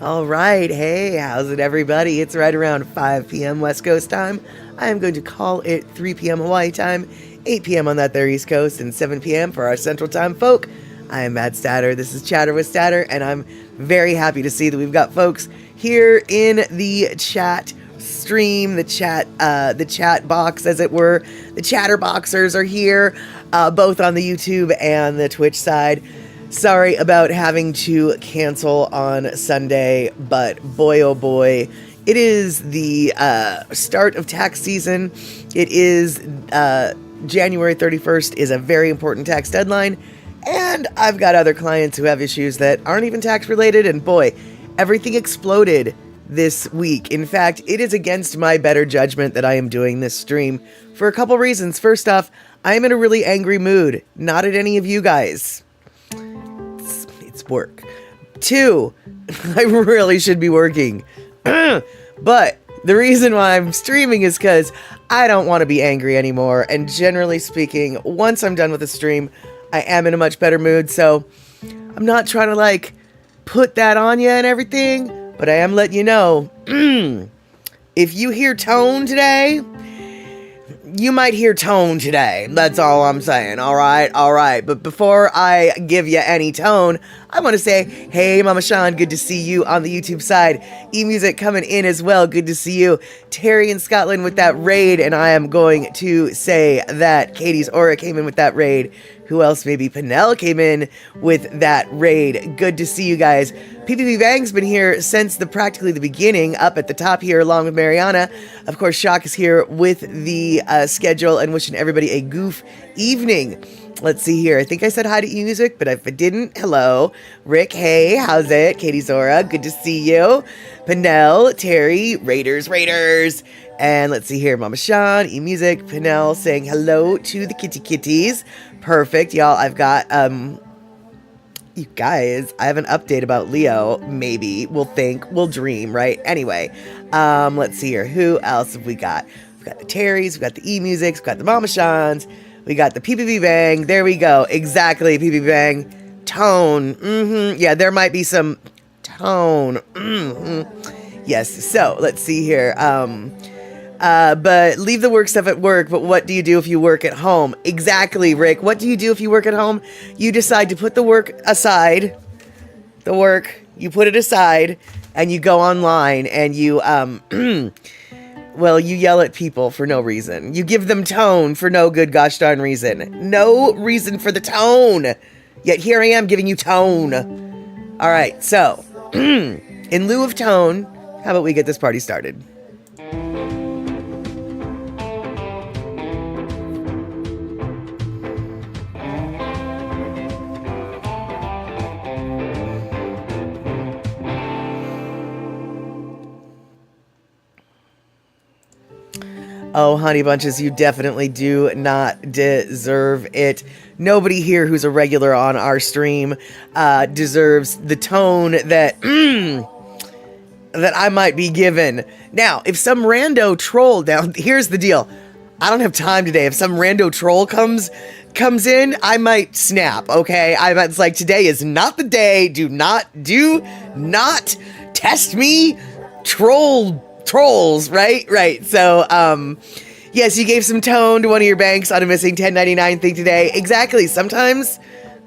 All right. Hey, how's it, everybody? It's right around 5 p.m. West Coast time. I am going to call it 3 p.m. Hawaii time, 8 p.m. on that there East Coast, and 7 p.m. for our Central Time folk. I am Matt Statter. This is Chatter with Statter, and I'm very happy to see that we've got folks here in the chat stream, the chat box, as it were. The chatterboxers are here, both on the YouTube and the Twitch side. Sorry about having to cancel on Sunday, but boy, oh boy, it is the start of tax season. It is January 31st is a very important tax deadline, and I've got other clients who have issues that aren't even tax related, and boy, everything exploded this week. In fact, it is against my better judgment that I am doing this stream for a couple reasons. First off, I am in a really angry mood, not at any of you guys. It's work. 2, I really should be working. But the reason why I'm streaming is because I don't want to be angry anymore. And generally speaking, once I'm done with the stream, I am in a much better mood. So I'm not trying to put that on you and everything, but I am letting you know, if you hear tone today, you might hear tone today. That's all I'm saying. All right. But before I give you any tone, I want to say, hey, Mama Sean, good to see you on the YouTube side. eMusic coming in as well. Good to see you. Terry in Scotland with that raid. And I am going to say that Katie's Aura came in with that raid. Who else? Maybe Pinnell came in with that raid. Good to see you guys. PPP Bang's been here since practically the beginning, up at the top here along with Mariana. Of course, Shock is here with the schedule and wishing everybody a goof evening. Let's see here. I think I said hi to eMusic, but if I didn't, hello. Rick, hey, how's it? Katie Zora, good to see you. Pinnell, Terry, Raiders. And let's see here. Mama Sean, eMusic, Pinnell saying hello to the kitties. Perfect, y'all. I've got, you guys, I have an update about Leo. Maybe. We'll dream, right? Anyway, let's see here. Who else have we got? We've got the Terrys, we've got the eMusics, we've got the Mama Seans, we got the PPP Bang. There we go. Exactly, PPP Bang. Tone. Yeah, there might be some tone. Yes, so let's see here. But leave the work stuff at work, but what do you do if you work at home? Exactly, Rick. What do you do if you work at home? You decide to put the work aside. You put it aside, and you go online, and you, well, you yell at people for no reason. You give them tone for no good gosh darn reason. No reason for the tone. Yet here I am giving you tone. All right, so, in lieu of tone, how about we get this party started? Oh, honey bunches, you definitely do not deserve it. Nobody here who's a regular on our stream deserves the tone that I might be given. Now, if some rando troll here's the deal. I don't have time today. If some rando troll comes in, I might snap, okay? It's like, today is not the day. Do not test me, trolls, right? So, yes, you gave some tone to one of your banks on a missing 1099 thing today. Exactly. Sometimes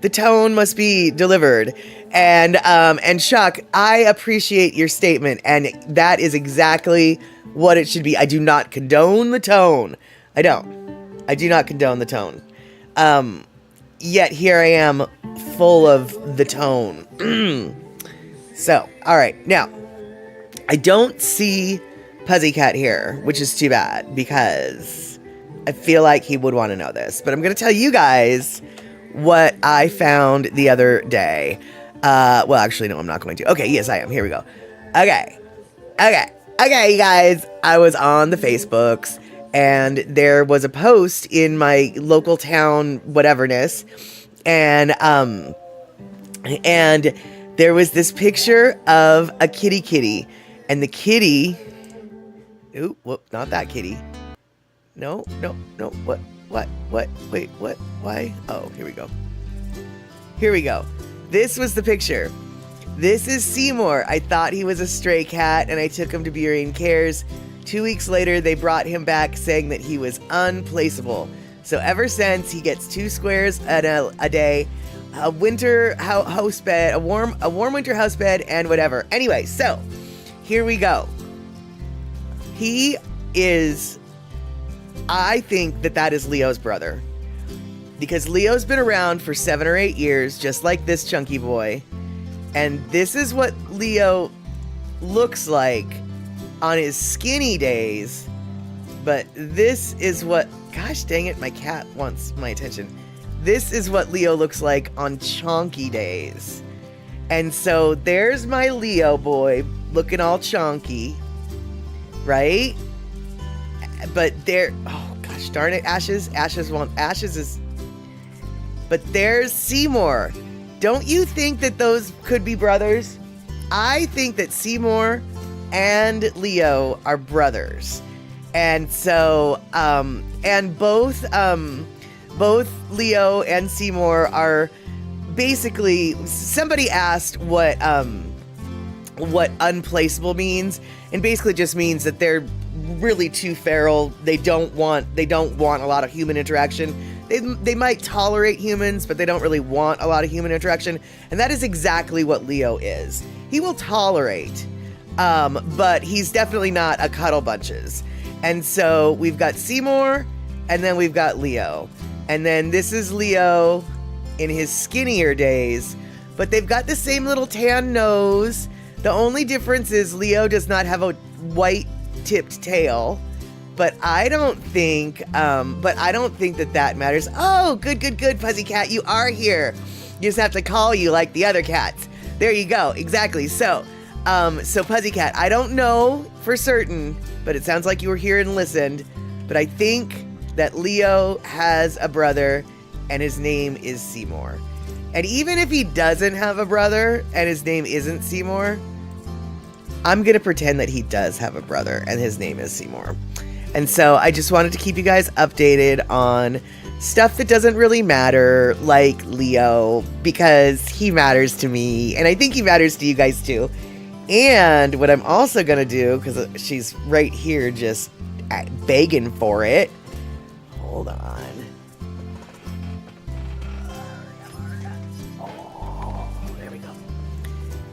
the tone must be delivered. And Chuck, I appreciate your statement, and that is exactly what it should be. I do not condone the tone. I do not condone the tone. Yet here I am, full of the tone. So, all right. Now, I don't see Puzzycat here, which is too bad, because I feel like he would want to know this. But I'm going to tell you guys what I found the other day. Well, actually, no, I'm not going to. Okay, yes, I am. Here we go. Okay, you guys. I was on the Facebooks, and there was a post in my local town whateverness, and there was this picture of a kitty, and the kitty, ooh, whoop, not that kitty. No, what, wait, what, why? Oh, here we go. This was the picture. This is Seymour. I thought he was a stray cat and I took him to Burien Cares. 2 weeks later, they brought him back saying that he was unplaceable. So ever since, he gets 2 squares a day, a winter house bed, a warm winter house bed, and whatever. Anyway, so here we go. He is, I think that is Leo's brother. Because Leo's been around for 7 or 8 years, just like this chunky boy. And this is what Leo looks like on his skinny days. But this is what, gosh dang it, my cat wants my attention. This is what Leo looks like on chonky days. And so there's my Leo boy looking all chonky, right? But there, oh gosh darn it, Ashes is, but there's Seymour. Don't you think that those could be brothers? I think that Seymour and Leo are brothers. And so, and both Leo and Seymour are basically, somebody asked what unplaceable means, and basically just means that they're really too feral. They don't want a lot of human interaction. They might tolerate humans, but they don't really want a lot of human interaction. And that is exactly what Leo is. He will tolerate, but he's definitely not a cuddle bunches. And so we've got Seymour, and then we've got Leo. And then this is Leo in his skinnier days, but they've got the same little tan nose. The only difference is Leo does not have a white tipped tail. But I don't think that matters. Oh, good, Fuzzy Cat, you are here. You just have to call you like the other cats. There you go, exactly. So Fuzzy Cat, I don't know for certain, but it sounds like you were here and listened. But I think that Leo has a brother, and his name is Seymour. And even if he doesn't have a brother, and his name isn't Seymour, I'm gonna pretend that he does have a brother, and his name is Seymour. And so I just wanted to keep you guys updated on stuff that doesn't really matter, like Leo, because he matters to me, and I think he matters to you guys too. And what I'm also going to do, because she's right here just begging for it. Hold on. Oh, there we go.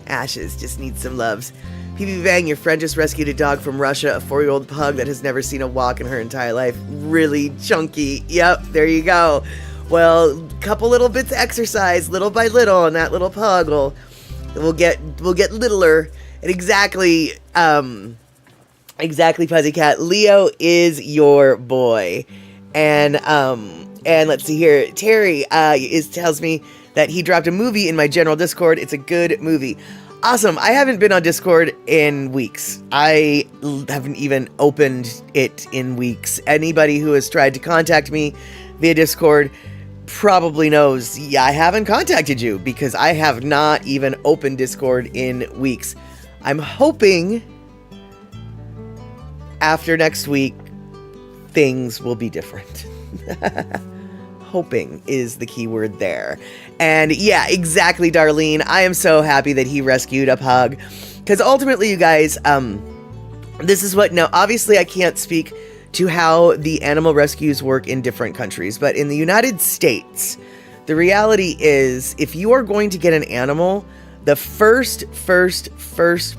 Ashes just needs some loves. PB Bang, your friend just rescued a dog from Russia, a 4-year-old pug that has never seen a walk in her entire life. Really chunky. Yep, there you go. Well, a couple little bits of exercise, little by little, and that little pug will get littler. And exactly, Pussycat. Leo is your boy. And let's see here. Terry tells me that he dropped a movie in my general Discord. It's a good movie. Awesome. I haven't been on Discord in weeks. I haven't even opened it in weeks. Anybody who has tried to contact me via Discord probably knows, I haven't contacted you because I have not even opened Discord in weeks. I'm hoping after next week, things will be different. Hoping is the key word there. And yeah, exactly, Darlene. I am so happy that he rescued a pug. Because ultimately, you guys, this is what... Now, obviously, I can't speak to how the animal rescues work in different countries. But in the United States, the reality is, if you are going to get an animal, the first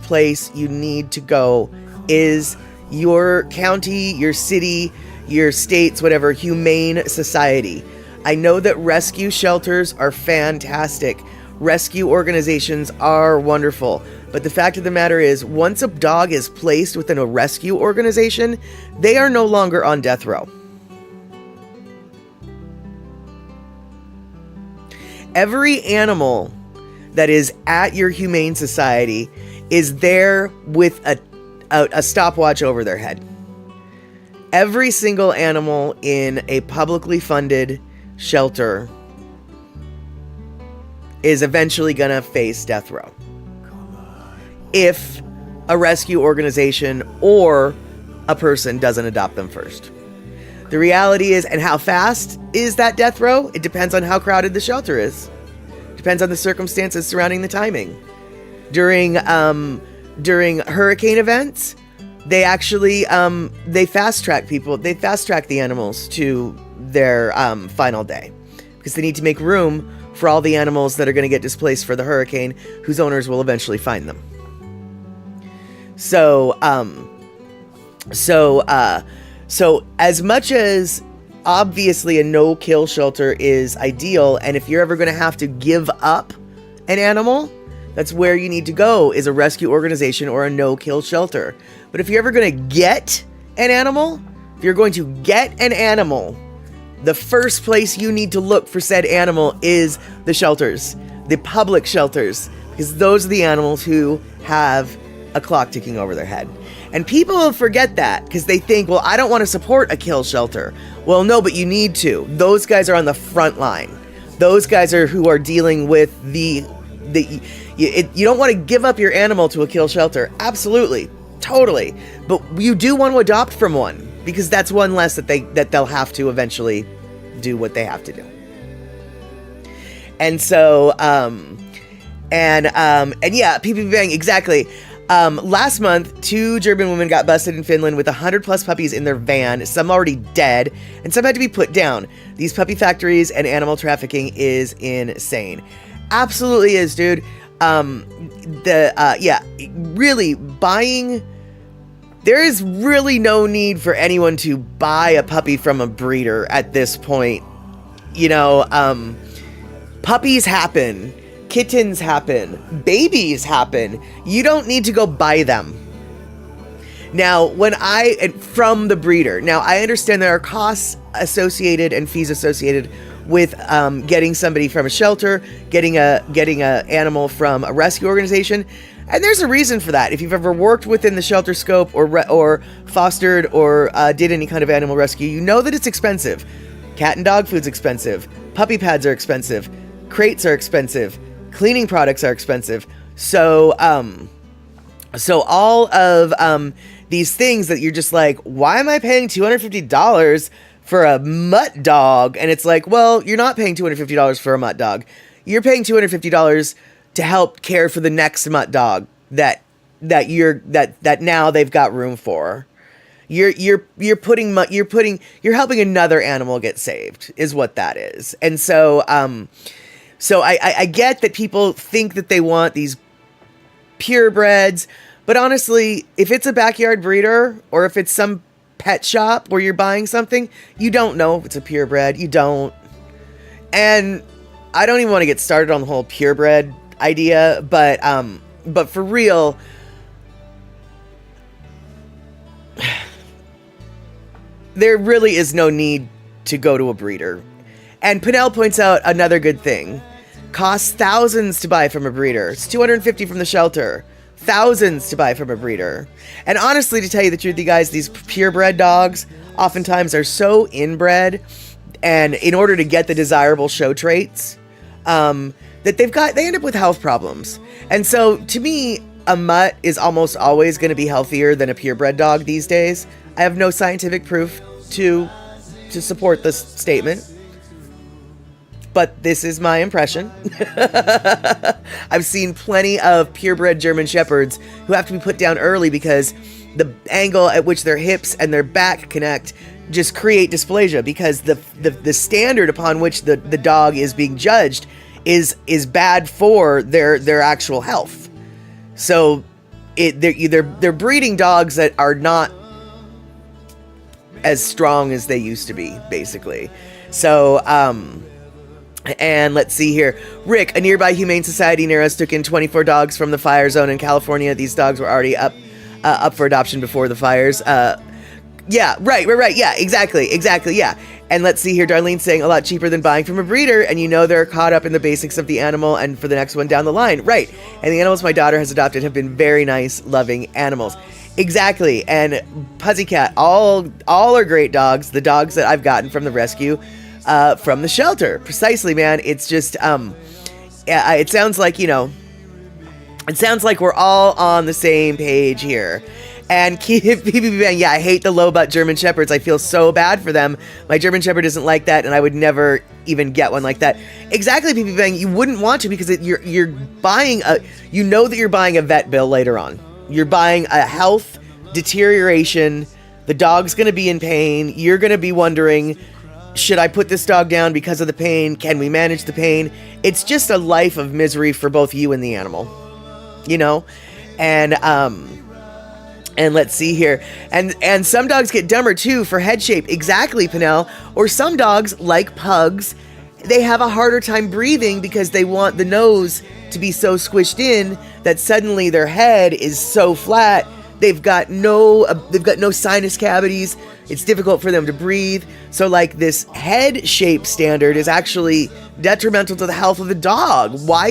place you need to go is your county, your city, your state's, whatever, humane society. I know that rescue shelters are fantastic. Rescue organizations are wonderful. But the fact of the matter is, once a dog is placed within a rescue organization, they are no longer on death row. Every animal that is at your humane society is there with a stopwatch over their head. Every single animal in a publicly funded shelter is eventually gonna face death row if a rescue organization or a person doesn't adopt them first. The reality is, and how fast is that death row? It depends on how crowded the shelter is. Depends on the circumstances surrounding the timing. during hurricane events, they actually they fast track people. They fast track the animals to their final day because they need to make room for all the animals that are going to get displaced for the hurricane, whose owners will eventually find them. So as much as obviously a no-kill shelter is ideal, and if you're ever going to have to give up an animal, that's where you need to go, is a rescue organization or a no-kill shelter. But if you're ever going to get an animal, the first place you need to look for said animal is the shelters, the public shelters, because those are the animals who have a clock ticking over their head. And people forget that because they think, well, I don't want to support a kill shelter. Well, no, but you need to. Those guys are on the front line. Those guys are who are dealing with you don't want to give up your animal to a kill shelter. Absolutely. Totally. But you do want to adopt from one, because that's one less that they'll have to eventually do what they have to do. And so, and yeah, PPP Bang, exactly. Last month, 2 German women got busted in Finland with 100 plus puppies in their van, some already dead, and some had to be put down. These puppy factories and animal trafficking is insane. Absolutely is, dude. Really buying, there is really no need for anyone to buy a puppy from a breeder at this point. You know, puppies happen. Kittens happen. Babies happen. You don't need to go buy them. Now, from the breeder. Now, I understand there are costs associated and fees associated with getting somebody from a shelter, getting a animal from a rescue organization, and there's a reason for that. If you've ever worked within the shelter scope or fostered or did any kind of animal rescue, you know that it's expensive. Cat and dog food's expensive. Puppy pads are expensive. Crates are expensive. Cleaning products are expensive. So all of these things that you're just like, why am I paying $250 for a mutt dog? And it's like, well, you're not paying $250 for a mutt dog. You're paying $250 to help care for the next mutt dog that now they've got room for. You're helping another animal get saved, is what that is. And so I get that people think that they want these purebreds, but honestly, if it's a backyard breeder or if it's some pet shop where you're buying something, you don't know if it's a purebred. You don't. And I don't even want to get started on the whole purebred idea, but for real, there really is no need to go to a breeder. And Pinnell points out another good thing. Costs thousands to buy from a breeder. It's $250 from the shelter. Thousands to buy from a breeder. And honestly, to tell you the truth, you guys, these purebred dogs oftentimes are so inbred, and in order to get the desirable show traits, that they end up with health problems. And so to me, a mutt is almost always going to be healthier than a purebred dog these days. I have no scientific proof to support this statement, but this is my impression. I've seen plenty of purebred German Shepherds who have to be put down early because the angle at which their hips and their back connect just create dysplasia, because the standard upon which the dog is being judged is bad for their actual health. So they're breeding dogs that are not as strong as they used to be, basically. So and let's see here. Rick, a nearby humane society near us took in 24 dogs from the fire zone in California. These dogs were already up for adoption before the fires. Yeah, right. Yeah, exactly, yeah. And let's see here, Darlene saying a lot cheaper than buying from a breeder, and they're caught up in the basics of the animal and for the next one down the line. Right. And the animals my daughter has adopted have been very nice, loving animals. Exactly. And Pussycat, all are great dogs. The dogs that I've gotten from the rescue, from the shelter. Precisely, man. It's just, it sounds like, it sounds like we're all on the same page here. And yeah, I hate the low butt German Shepherds. I feel so bad for them. My German Shepherd isn't like that, and I would never even get one like that. Exactly, PP Bang, you wouldn't want to, because you're buying you know that you're buying a vet bill later on. You're buying a health deterioration. The dog's going to be in pain. You're going to be wondering, should I put this dog down because of the pain? Can we manage the pain? It's just a life of misery for both you and the animal, you know? And let's see here. And some dogs get dumber too for head shape. Exactly, Pinnell. Or some dogs, like pugs, they have a harder time breathing because they want the nose to be so squished in that suddenly their head is so flat. They've got no sinus cavities. It's difficult for them to breathe. So like this head shape standard is actually detrimental to the health of the dog. Why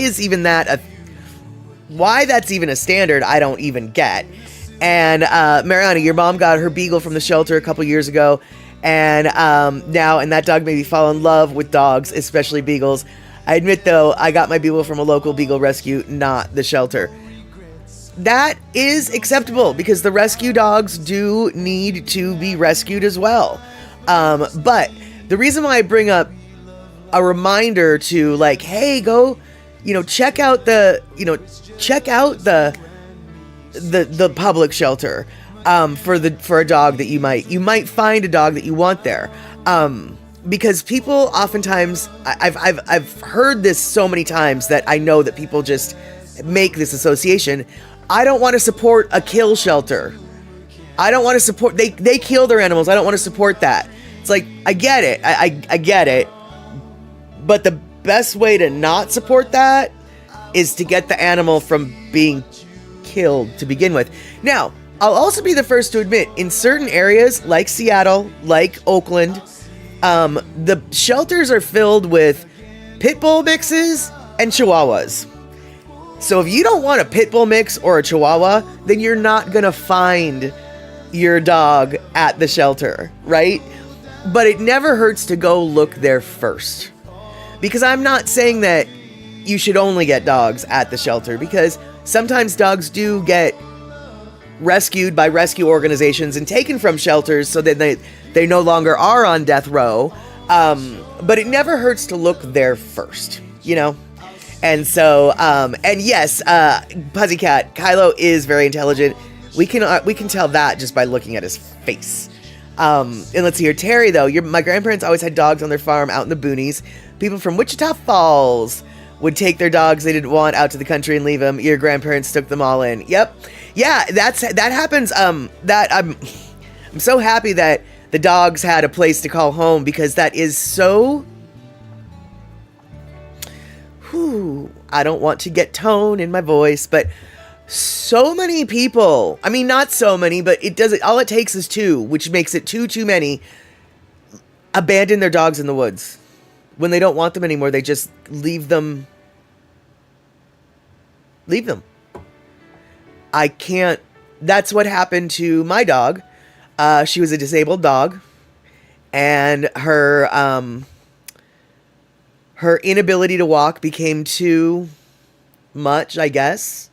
that's even a standard, I don't even get. And Mariana, your mom got her beagle from the shelter a couple years ago, and that dog made me fall in love with dogs, especially beagles. I admit though, I got my beagle from a local beagle rescue, not the shelter. That is acceptable because the rescue dogs do need to be rescued as well. But the reason why I bring up a reminder to like, hey, go, check out the public shelter for a dog that you might find a dog that you want there. Because people oftentimes, I've heard this so many times that I know that people just make this association. I don't want to support a kill shelter. I don't want to support, they kill their animals. I don't want to support that. It's like, I get it. I get it. But the best way to not support that is to get the animal from being killed to begin with. Now, I'll also be the first to admit, in certain areas like Seattle, like Oakland, the shelters are filled with pit bull mixes and chihuahuas. So if you don't want a pit bull mix or a chihuahua, then you're not going to find your dog at the shelter, right? But it never hurts to go look there first. Because I'm not saying that you should only get dogs at the shelter, because sometimes dogs do get rescued by rescue organizations and taken from shelters so that they no longer are on death row. But it never hurts to look there first, And so, and yes, Pussycat, Kylo is very intelligent. We can tell that just by looking at his face. And let's see here. Terry, though, my grandparents always had dogs on their farm out in the boonies. People from Wichita Falls would take their dogs they didn't want out to the country and leave them. Your grandparents took them all in. Yep. Yeah, that happens. That I'm so happy that the dogs had a place to call home, because that is so... I don't want to get tone in my voice, but so many people, I mean, not so many, but all it takes is two, which makes it too many, abandon their dogs in the woods. When they don't want them anymore, they just leave them. I can't, that's what happened to my dog. She was a disabled dog, and her inability to walk became too much, I guess,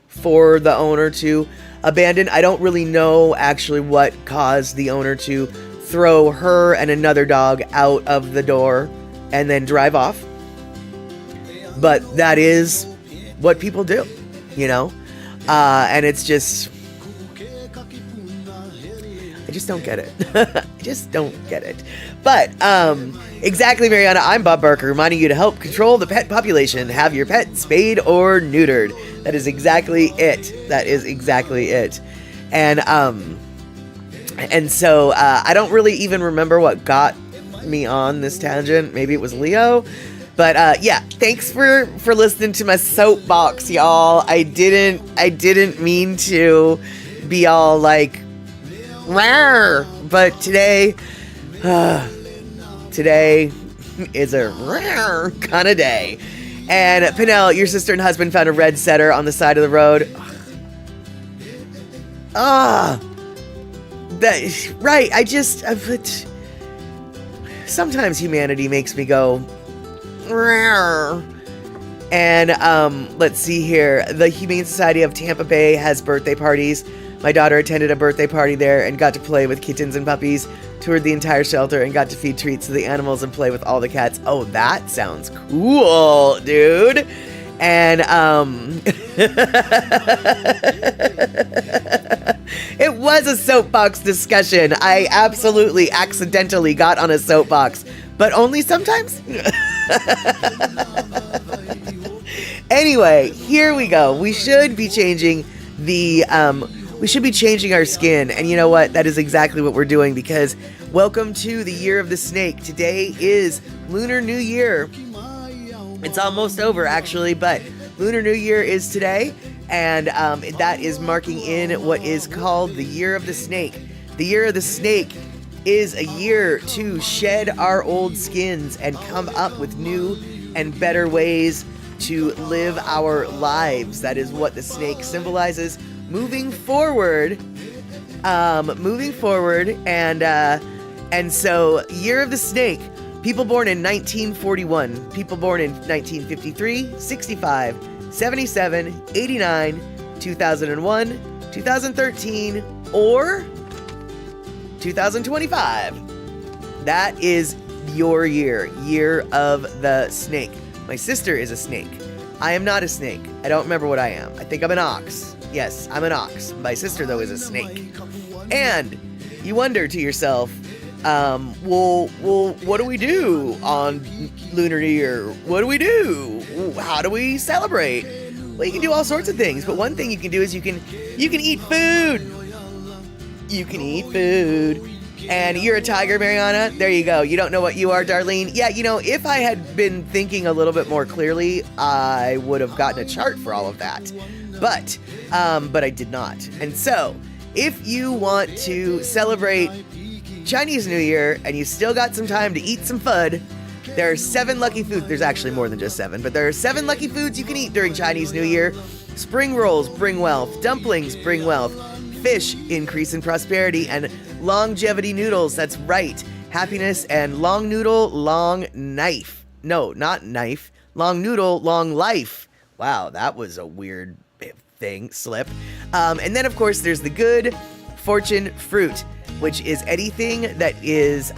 for the owner to abandon. I don't really know actually what caused the owner to throw her and another dog out of the door and then drive off. But that is what people do, and it's just, I just don't get it. I just don't get it. But, exactly, Mariana, I'm Bob Barker, reminding you to help control the pet population. Have your pet spayed or neutered. That is exactly it. And so, I don't really even remember what got me on this tangent. Maybe it was Leo. But, yeah, thanks for listening to my soapbox, y'all. I didn't mean to be all like, rawr, but today is a rare kind of day. And Pinnell, your sister and husband found a red setter on the side of the road. Right. Sometimes humanity makes me go, rare. And let's see here. The Humane Society of Tampa Bay has birthday parties. My daughter attended a birthday party there and got to play with kittens and puppies, toured the entire shelter, and got to feed treats to the animals and play with all the cats. Oh, that sounds cool, dude. And it was a soapbox discussion. I absolutely accidentally got on a soapbox, but only sometimes. Anyway, here we go. We should be changing our skin. And you know what? That is exactly what we're doing, because welcome to the Year of the Snake. Today is Lunar New Year. It's almost over, actually, but Lunar New Year is today, and that is marking in what is called the Year of the Snake. The Year of the Snake is a year to shed our old skins and come up with new and better ways to live our lives. That is what the snake symbolizes. Moving forward, and so Year of the Snake. People born in 1941, people born in 1953, 65, 77, 89, 2001, 2013, or 2025. That is your year of the snake. My sister is a snake. I am not a snake. I don't remember what I am. I think I'm an ox. Yes, I'm an ox. My sister, though, is a snake. And you wonder to yourself, well, what do we do on Lunar New Year? What do we do? How do we celebrate? Well, you can do all sorts of things, but one thing you can do is you can eat food. You can eat food. And you're a tiger, Mariana? There you go. You don't know what you are, Darlene? Yeah, you know, if I had been thinking a little bit more clearly, I would have gotten a chart for all of that. But I did not. And so, if you want to celebrate Chinese New Year and you still got some time to eat some FUD, there are 7 lucky foods. There's actually more than just 7, but there are 7 lucky foods you can eat during Chinese New Year. Spring rolls bring wealth. Dumplings bring wealth. Fish increase in prosperity. And longevity noodles, that's right. Happiness. And long noodle, long knife. No, not knife. Long noodle, long life. Wow, that was a weird slip. And then, of course, there's the good fortune fruit, which is anything that is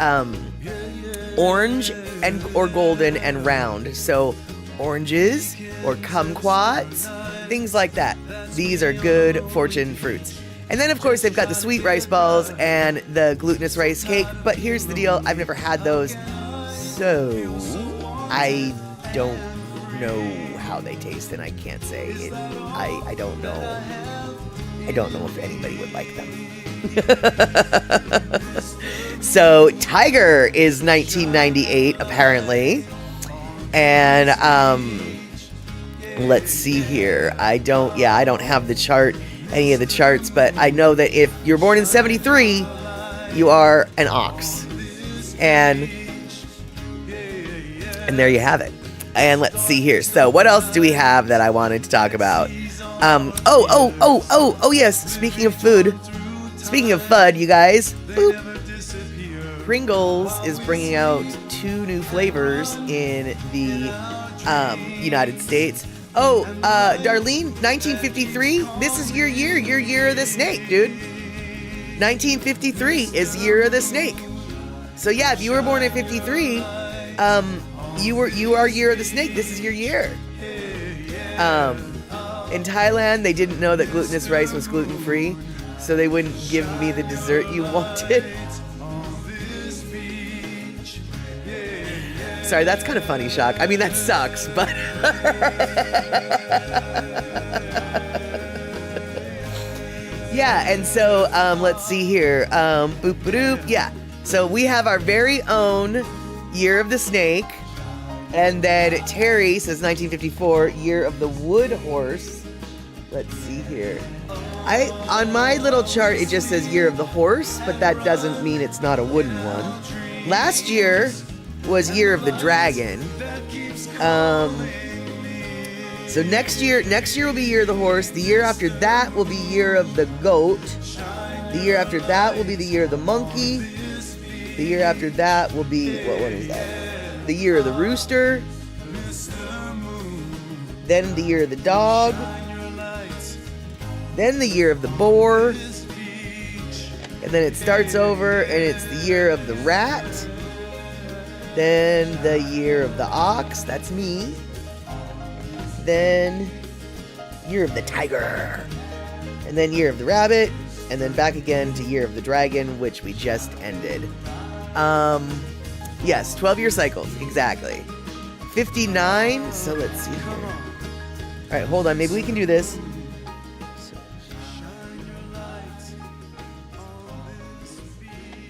orange and or golden and round. So oranges or kumquats, things like that. These are good fortune fruits. And then, of course, they've got the sweet rice balls and the glutinous rice cake. But here's the deal. I've never had those, so I don't know how they taste, and I can't say it. I don't know. I don't know if anybody would like them. So Tiger is 1998 apparently, and let's see here. I don't have any of the charts, but I know that if you're born in 73, you are an ox, and there you have it. And let's see here. So what else do we have that I wanted to talk about? Yes. Speaking of food. Speaking of FUD, you guys, boop. Pringles is bringing out 2 new flavors in the United States. Darlene, 1953, this is your year of the snake, dude. 1953 is Year of the Snake. So yeah, if you were born in 53, you are Year of the Snake. This is your year. In Thailand, they didn't know that glutinous rice was gluten-free, so they wouldn't give me the dessert you wanted. Sorry, that's kind of funny, Shock. I mean, that sucks, but... yeah, and so, let's see here. Boop-a-doop. Yeah, so we have our very own Year of the Snake. And then Terry says 1954, Year of the Wood Horse. Let's see here. On my little chart, it just says Year of the Horse, but that doesn't mean it's not a wooden one. Last year was Year of the Dragon. So next year will be Year of the Horse. The year after that will be Year of the Goat. The year after that will be the Year of the Monkey. The year after that will be, what is that? The Year of the Rooster. then the year of the dog, then the year of the boar, and then it starts over and it's the year of the rat, then the year of the ox, that's me, then year of the tiger, and then year of the rabbit, and then back again to year of the dragon, which we just ended. Yes, 12-year cycles, exactly. 59, so let's see here. All right, hold on, maybe we can do this.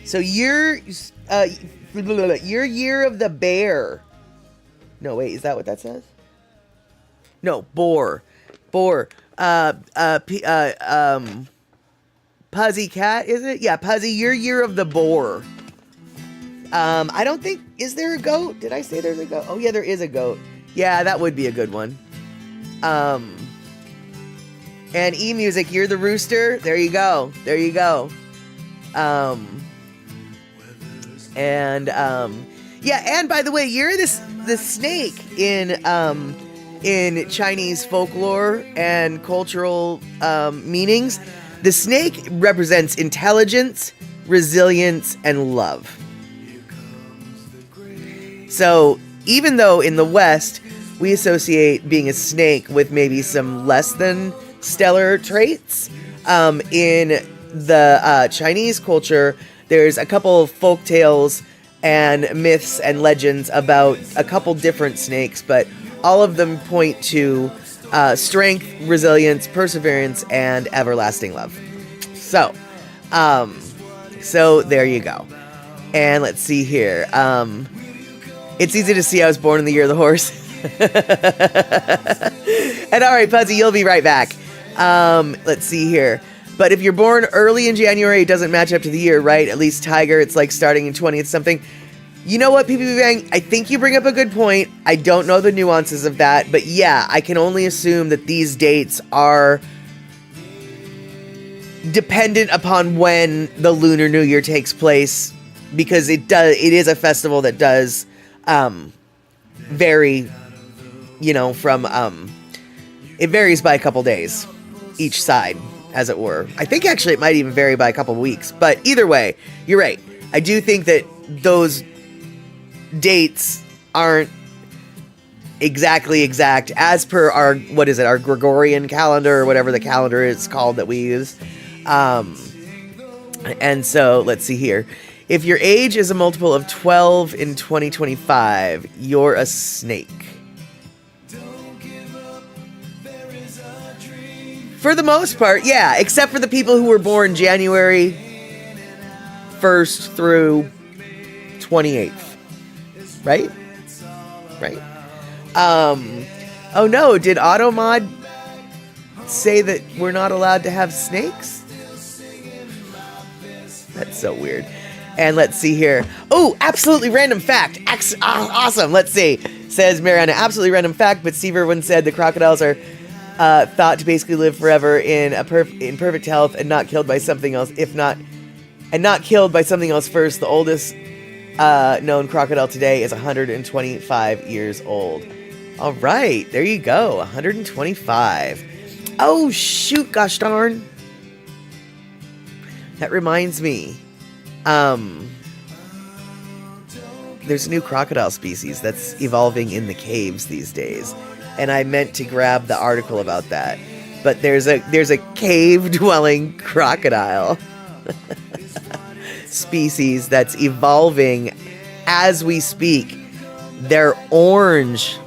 So your year of the bear. No, wait, is that what that says? No, boar. Puzzy cat, is it? Yeah, Puzzy, your year of the boar. I don't think, is there a goat? Did I say there's a goat? Oh yeah, there is a goat. Yeah, that would be a good one. And E-Music, you're the rooster. There you go. There you go. Yeah, and by the way, you're the snake in Chinese folklore and cultural meanings. The snake represents intelligence, resilience, and love. So even though in the West we associate being a snake with maybe some less than stellar traits, in the Chinese culture, there's a couple of folk tales and myths and legends about a couple different snakes, but all of them point to strength, resilience, perseverance, and everlasting love. So there you go. And let's see here. It's easy to see I was born in the year of the horse. And all right, Puzzy, you'll be right back. Let's see here. But if you're born early in January, it doesn't match up to the year, right? At least Tiger, it's like starting in 20th something. You know what, PPP Bang? I think you bring up a good point. I don't know the nuances of that, but yeah, I can only assume that these dates are dependent upon when the Lunar New Year takes place, because it is a festival that does vary, from it varies by a couple days each side, as it were. I think actually it might even vary by a couple weeks, but either way, you're right. I do think that those dates aren't exactly exact as per our Gregorian calendar, or whatever the calendar is called that we use. And so let's see here. If your age is a multiple of 12 in 2025, you're a snake. For the most part, yeah, except for the people who were born January 1st through 28th. Right? Right. Oh no, did Automod say that we're not allowed to have snakes? That's so weird. And let's see here. Oh, absolutely random fact. Awesome. Let's see. Says Mariana, absolutely random fact, but Steve Irwin said the crocodiles are thought to basically live forever in perfect health and not killed by something else. Not killed by something else first. The oldest known crocodile today is 125 years old. All right, there you go. 125. Oh shoot, gosh darn. That reminds me. There's a new crocodile species that's evolving in the caves these days, and I meant to grab the article about that, but there's a cave-dwelling crocodile species that's evolving as we speak. They're orange,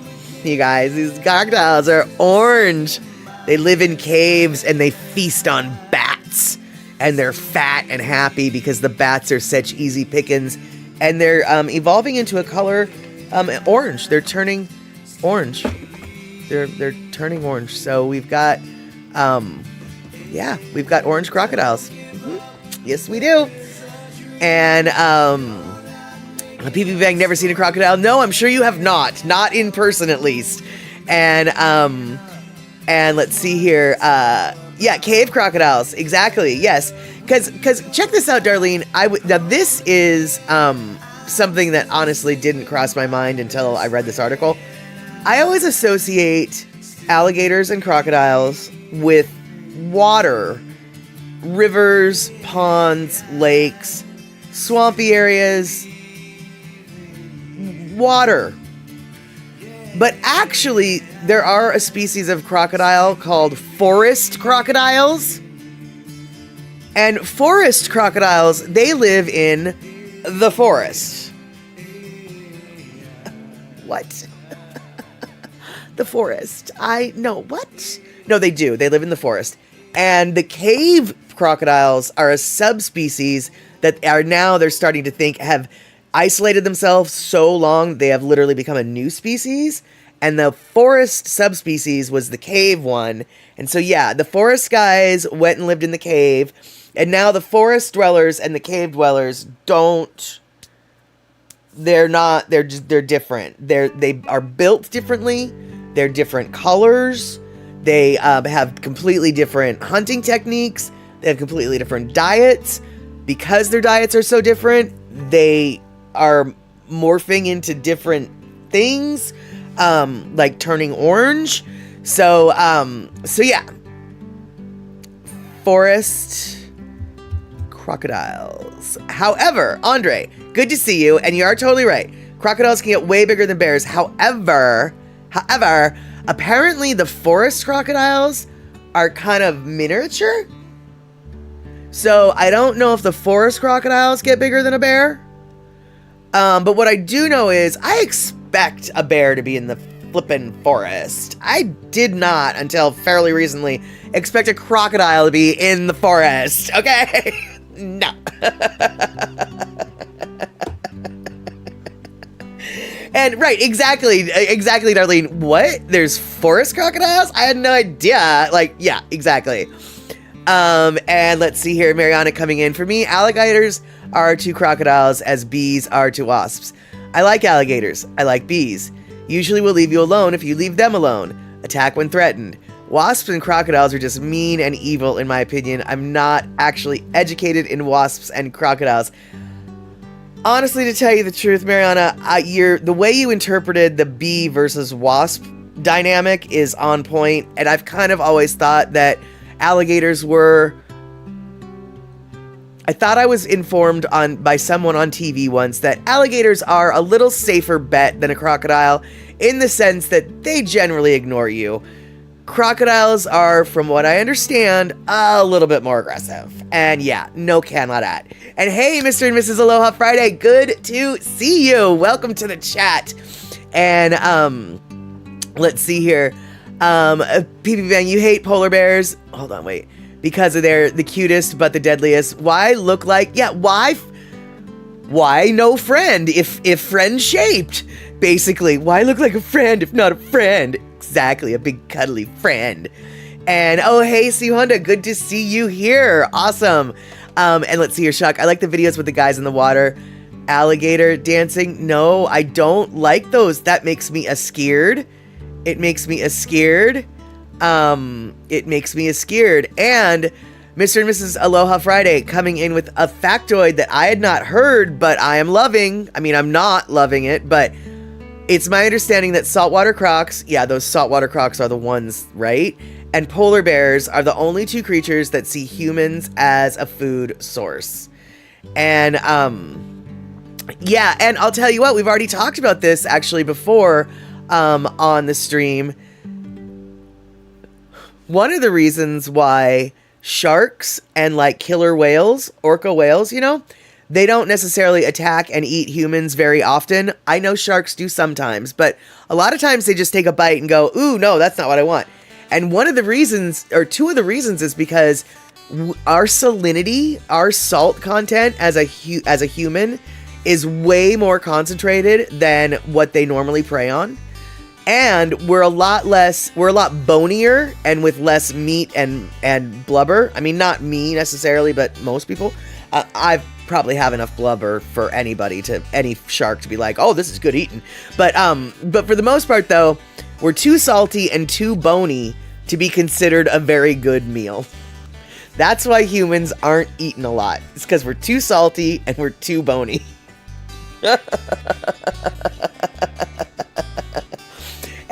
you guys. These crocodiles are orange. They live in caves and they feast on bats. And they're fat and happy because the bats are such easy pickings. And they're evolving into a color orange. They're turning orange. They're turning orange. So we've got we've got orange crocodiles. Mm-hmm. Yes, we do. And PPP Bang, never seen a crocodile? No, I'm sure you have not. Not in person, at least. And let's see here. Yeah, cave crocodiles. Exactly. Yes. Because check this out, Darlene. Now this is something that honestly didn't cross my mind until I read this article. I always associate alligators and crocodiles with water, rivers, ponds, lakes, swampy areas, water. But actually, there are a species of crocodile called forest crocodiles. And forest crocodiles, they live in the forest. What? The forest. What? No, they do. They live in the forest. And the cave crocodiles are a subspecies that they're starting to think have isolated themselves so long they have literally become a new species. And the forest subspecies was the cave one. And so, yeah, the forest guys went and lived in the cave. And now the forest dwellers and the cave dwellers they're different. They are built differently. They're different colors. They have completely different hunting techniques. They have completely different diets. Because their diets are so different, they are morphing into different things, like turning orange. So yeah. Forest crocodiles. However, Andre, good to see you, and you are totally right. Crocodiles can get way bigger than bears. However, apparently the forest crocodiles are kind of miniature. So I don't know if the forest crocodiles get bigger than a bear. But what I do know is I expect a bear to be in the flippin' forest. I did not, until fairly recently, expect a crocodile to be in the forest. Okay? No. And right, exactly, Darlene. What? There's forest crocodiles? I had no idea. Like, yeah, exactly. And let's see here, Mariana coming in. For me, alligators are to crocodiles as bees are to wasps. I like alligators. I like bees. Usually will leave you alone if you leave them alone. Attack when threatened. Wasps and crocodiles are just mean and evil, in my opinion. I'm not actually educated in wasps and crocodiles. Honestly, to tell you the truth, Mariana, the way you interpreted the bee versus wasp dynamic is on point, and I've kind of always thought that alligators were... I thought I was informed by someone on TV once that alligators are a little safer bet than a crocodile, in the sense that they generally ignore you. Crocodiles are, from what I understand, a little bit more aggressive. And yeah, no can on that. And hey, Mr. and Mrs. Aloha Friday, good to see you. Welcome to the chat. And let's see here. PP Bang, you hate polar bears. Hold on, wait. Because they're the cutest but the deadliest. Why look like... Yeah, why no friend if friend shaped? Basically, why look like a friend if not a friend? Exactly, a big cuddly friend. And oh, hey, C Honda, good to see you here. Awesome. And let's see here, Chuck. I like the videos with the guys in the water. Alligator dancing. No, I don't like those. That makes me scared. It makes me scared. It makes me scared. And Mr. and Mrs. Aloha Friday coming in with a factoid that I had not heard, but I am loving. I mean, I'm not loving it, but it's my understanding that saltwater crocs, yeah, those saltwater crocs are the ones, right? And polar bears are the only two creatures that see humans as a food source. And, yeah, and I'll tell you what, we've already talked about this actually before, on the stream. One of the reasons why sharks and like killer whales, orca whales, you know, they don't necessarily attack and eat humans very often. I know sharks do sometimes, but a lot of times they just take a bite and go, ooh, no, that's not what I want. And one of the reasons, or two of the reasons, is because our salinity, our salt content as a human is way more concentrated than what they normally prey on. And we're a lot bonier and with less meat and blubber. I mean, not me necessarily, but most people. I probably have enough blubber for any shark to be like, oh, this is good eating. But for the most part, though, we're too salty and too bony to be considered a very good meal. That's why humans aren't eaten a lot. It's because we're too salty and we're too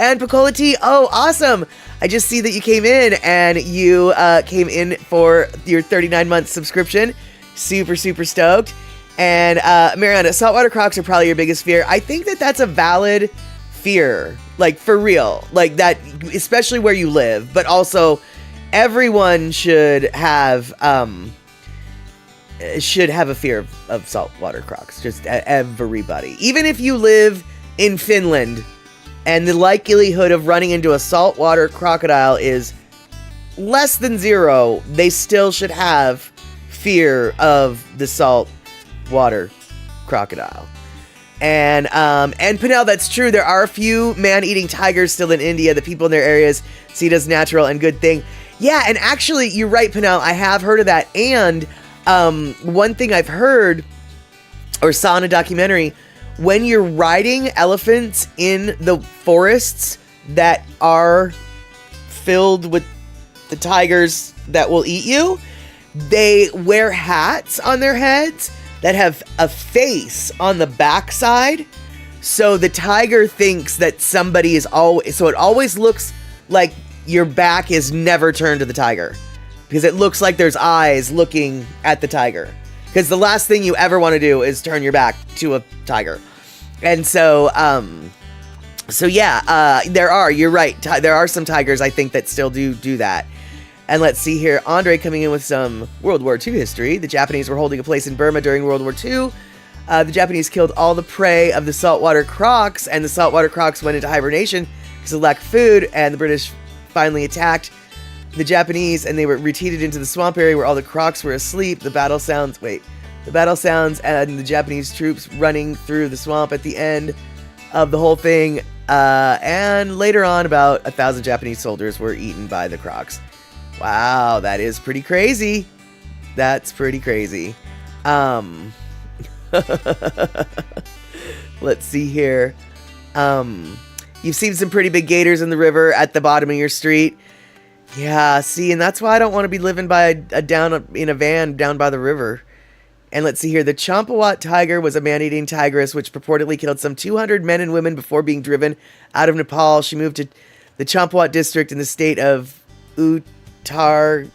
And Picola T, oh, awesome. I just see that you came in, and you came in for your 39-month subscription. Super, super stoked. And Mariana, saltwater crocs are probably your biggest fear. I think that that's a valid fear, like for real, like that, especially where you live, but also everyone should have a fear of saltwater crocs. Just everybody, even if you live in Finland and the likelihood of running into a saltwater crocodile is less than 0, they still should have fear of the saltwater crocodile. And Pinnell, that's true. There are a few man-eating tigers still in India. The people in their areas see it as natural and good thing. Yeah, and actually, you're right, Pinnell. I have heard of that. And one thing I've heard or saw in a documentary, when you're riding elephants in the forests that are filled with the tigers that will eat you, they wear hats on their heads that have a face on the backside, so the tiger thinks that somebody is always, so it always looks like your back is never turned to the tiger, because it looks like there's eyes looking at the tiger, because the last thing you ever want to do is turn your back to a tiger. And so yeah, you're right, there are some tigers, I think, that still do that. And let's see here, Andre coming in with some World War II history. The Japanese were holding a place in Burma during World War II. The Japanese killed all the prey of the saltwater crocs, and the saltwater crocs went into hibernation because of lack of food, and the British finally attacked the Japanese, and they were retreated into the swamp area where all the crocs were asleep. The battle sounds and the Japanese troops running through the swamp at the end of the whole thing. And later on, about 1,000 Japanese soldiers were eaten by the crocs. Wow, that is pretty crazy. That's pretty crazy. Let's see here. You've seen some pretty big gators in the river at the bottom of your street. Yeah, see, and that's why I don't want to be living by in a van down by the river. And let's see here. The Champawat tiger was a man-eating tigress which purportedly killed some 200 men and women before being driven out of Nepal. She moved to the Champawat district in the state of Uttarakhand.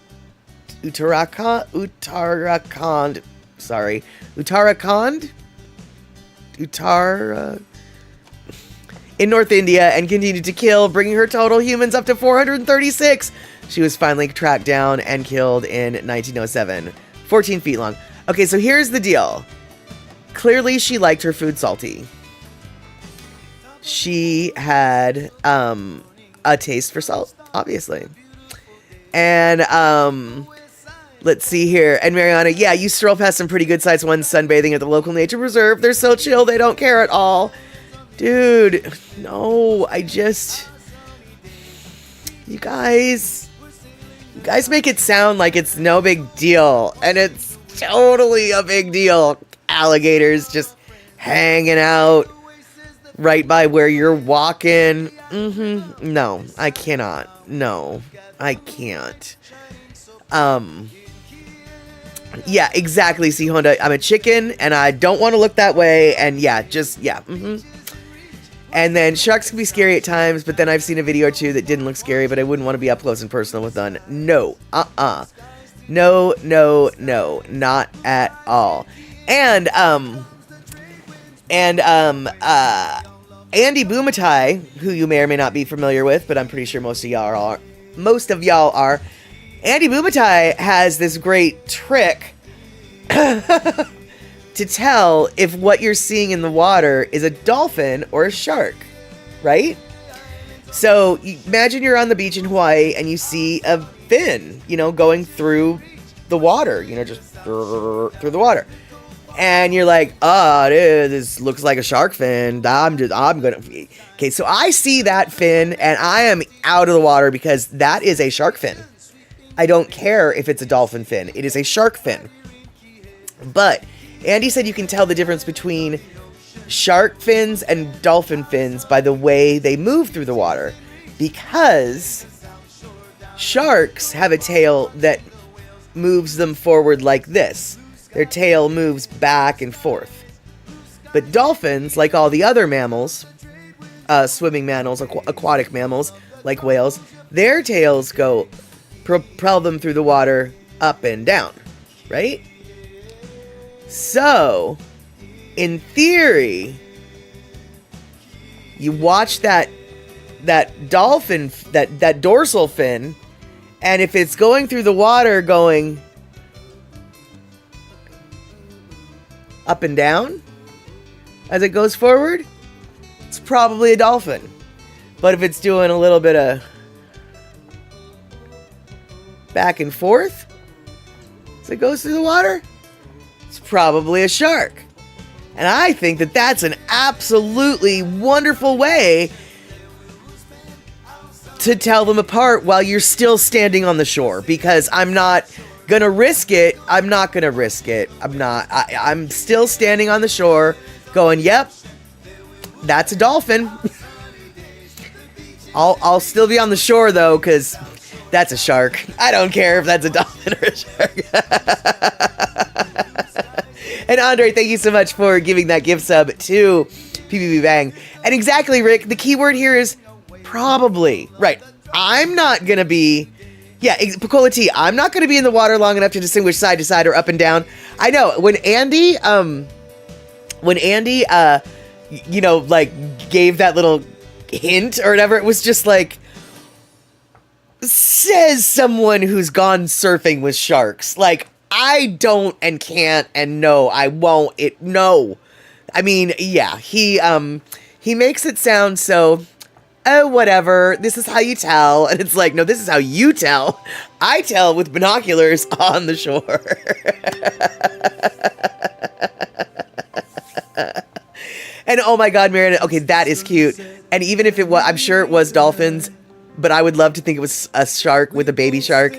In North India, and continued to kill, bringing her total humans up to 436. She was finally tracked down and killed in 1907. 14 feet long. Okay, so here's the deal. Clearly, she liked her food salty. She had a taste for salt, obviously. And let's see here. And Mariana, yeah, you stroll past some pretty good sized ones sunbathing at the local nature reserve. They're so chill, they don't care at all. Dude, no, you guys make it sound like it's no big deal, and it's totally a big deal. Alligators just hanging out right by where you're walking. No, I cannot. No, I can't. Yeah, exactly. See, Honda, I'm a chicken, and I don't want to look that way, and yeah. And then sharks can be scary at times, but then I've seen a video or two that didn't look scary, but I wouldn't want to be up close and personal with one. No, no, not at all. And Andy Bumatai, who you may or may not be familiar with, but I'm pretty sure most of y'all are. Andy Bumatai has this great trick to tell if what you're seeing in the water is a dolphin or a shark, right? So imagine you're on the beach in Hawaii and you see a fin, going through the water, just through the water. And you're like, oh, dude, this looks like a shark fin. Okay, so I see that fin and I am out of the water because that is a shark fin. I don't care if it's a dolphin fin. It is a shark fin. But Andy said you can tell the difference between shark fins and dolphin fins by the way they move through the water, because sharks have a tail that moves them forward like this. Their tail moves back and forth. But dolphins, like all the other mammals, swimming mammals, aquatic mammals like whales, their tails go propel them through the water up and down, right? So, in theory, you watch that dolphin, that dorsal fin, and if it's going through the water going up and down as it goes forward, it's probably a dolphin. But if it's doing a little bit of back and forth as it goes through the water, it's probably a shark. And I think that that's an absolutely wonderful way to tell them apart while you're still standing on the shore, because I'm not gonna risk it. I'm still standing on the shore going, yep, that's a dolphin. I'll still be on the shore though, because that's a shark. I don't care if that's a dolphin or a shark. And Andre, thank you so much for giving that gift sub to PBB Bang. And exactly, Rick, the key word here is probably. Right. I'm not going to be... Yeah, Picola T, I'm not going to be in the water long enough to distinguish side to side or up and down. I know, when Andy, you know, like, gave that little hint or whatever, it was just like, says someone who's gone surfing with sharks. Like, I don't and can't and no, I won't. No. I mean, yeah, he makes it sound so, oh, whatever, this is how you tell. And it's like, no, this is how you tell. I tell with binoculars on the shore. And oh my God, Marion, okay, that is cute. And even if it was, I'm sure it was dolphins, but I would love to think it was a shark with a baby shark.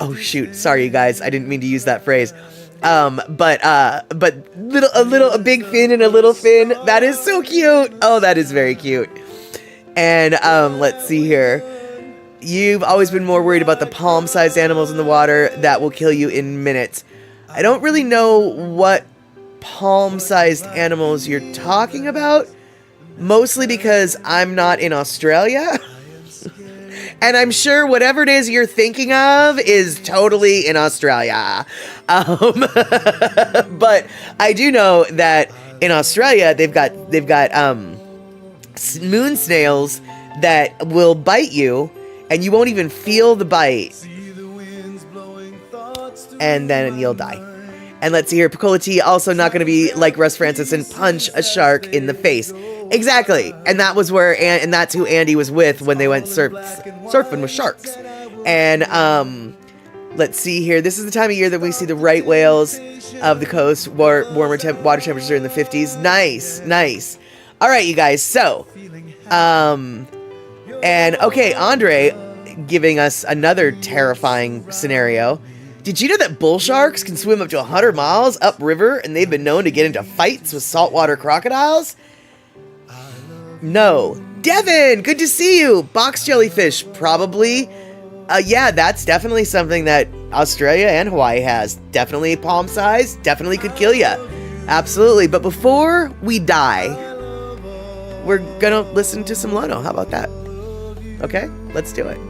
Oh shoot, sorry you guys, I didn't mean to use that phrase. But a big fin and a little fin, that is so cute. Oh, that is very cute. And let's see here. You've always been more worried about the palm-sized animals in the water that will kill you in minutes. I don't really know what palm-sized animals you're talking about, mostly because I'm not in Australia. And I'm sure whatever it is you're thinking of is totally in Australia. But I do know that in Australia they've got moon snails that will bite you, and you won't even feel the bite, and then you'll die. And let's see here, Picola T also not going to be like Russ Francis and punch a shark in the face. Exactly. And that was where, and that's who Andy was with when they went surfing with sharks. And let's see here. This is the time of year that we see the right whales of the coast. Warmer water temperatures are in the 50s. Nice. All right, you guys. So, and okay, Andre giving us another terrifying scenario. Did you know that bull sharks can swim up to 100 miles upriver, and they've been known to get into fights with saltwater crocodiles? No. Devin, good to see you. Box jellyfish, probably. Yeah, that's definitely something that Australia and Hawaii has. Definitely palm size, definitely could kill you. Absolutely. But before we die, we're gonna listen to some Lono. How about that? Okay, let's do it.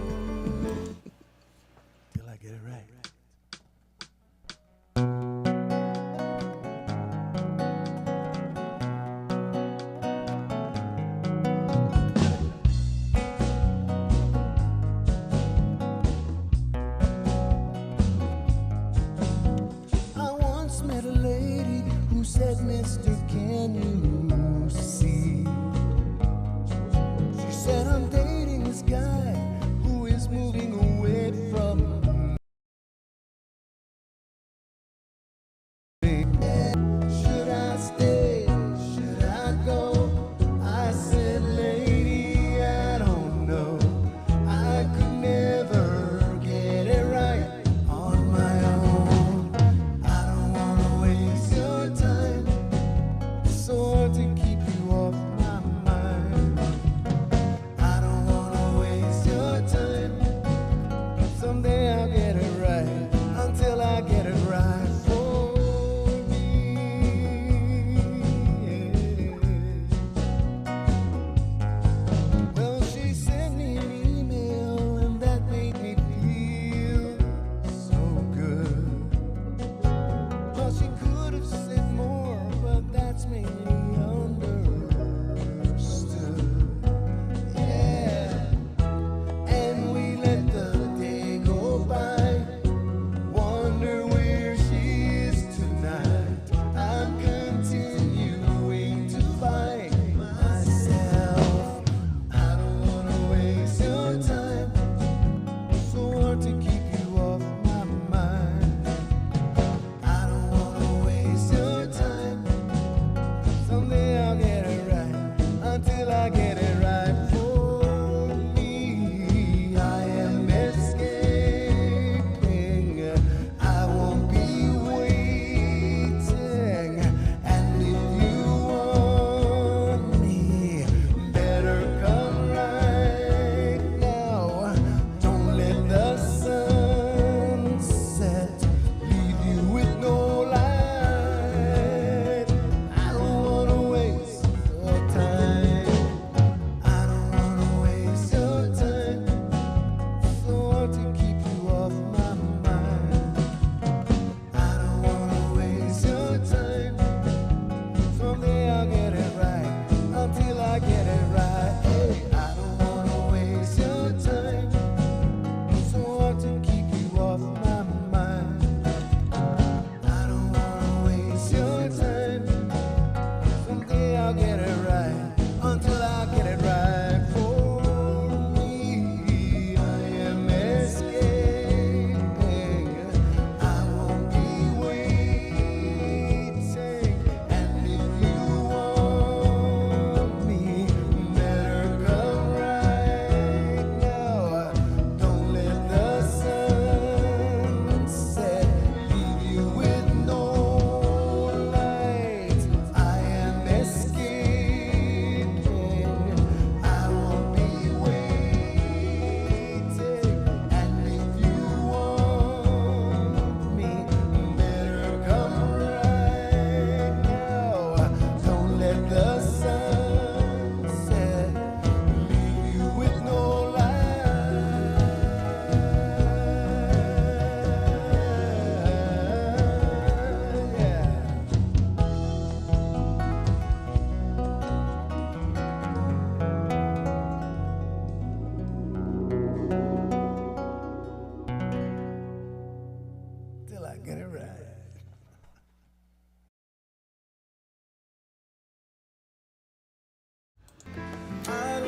gonna ride.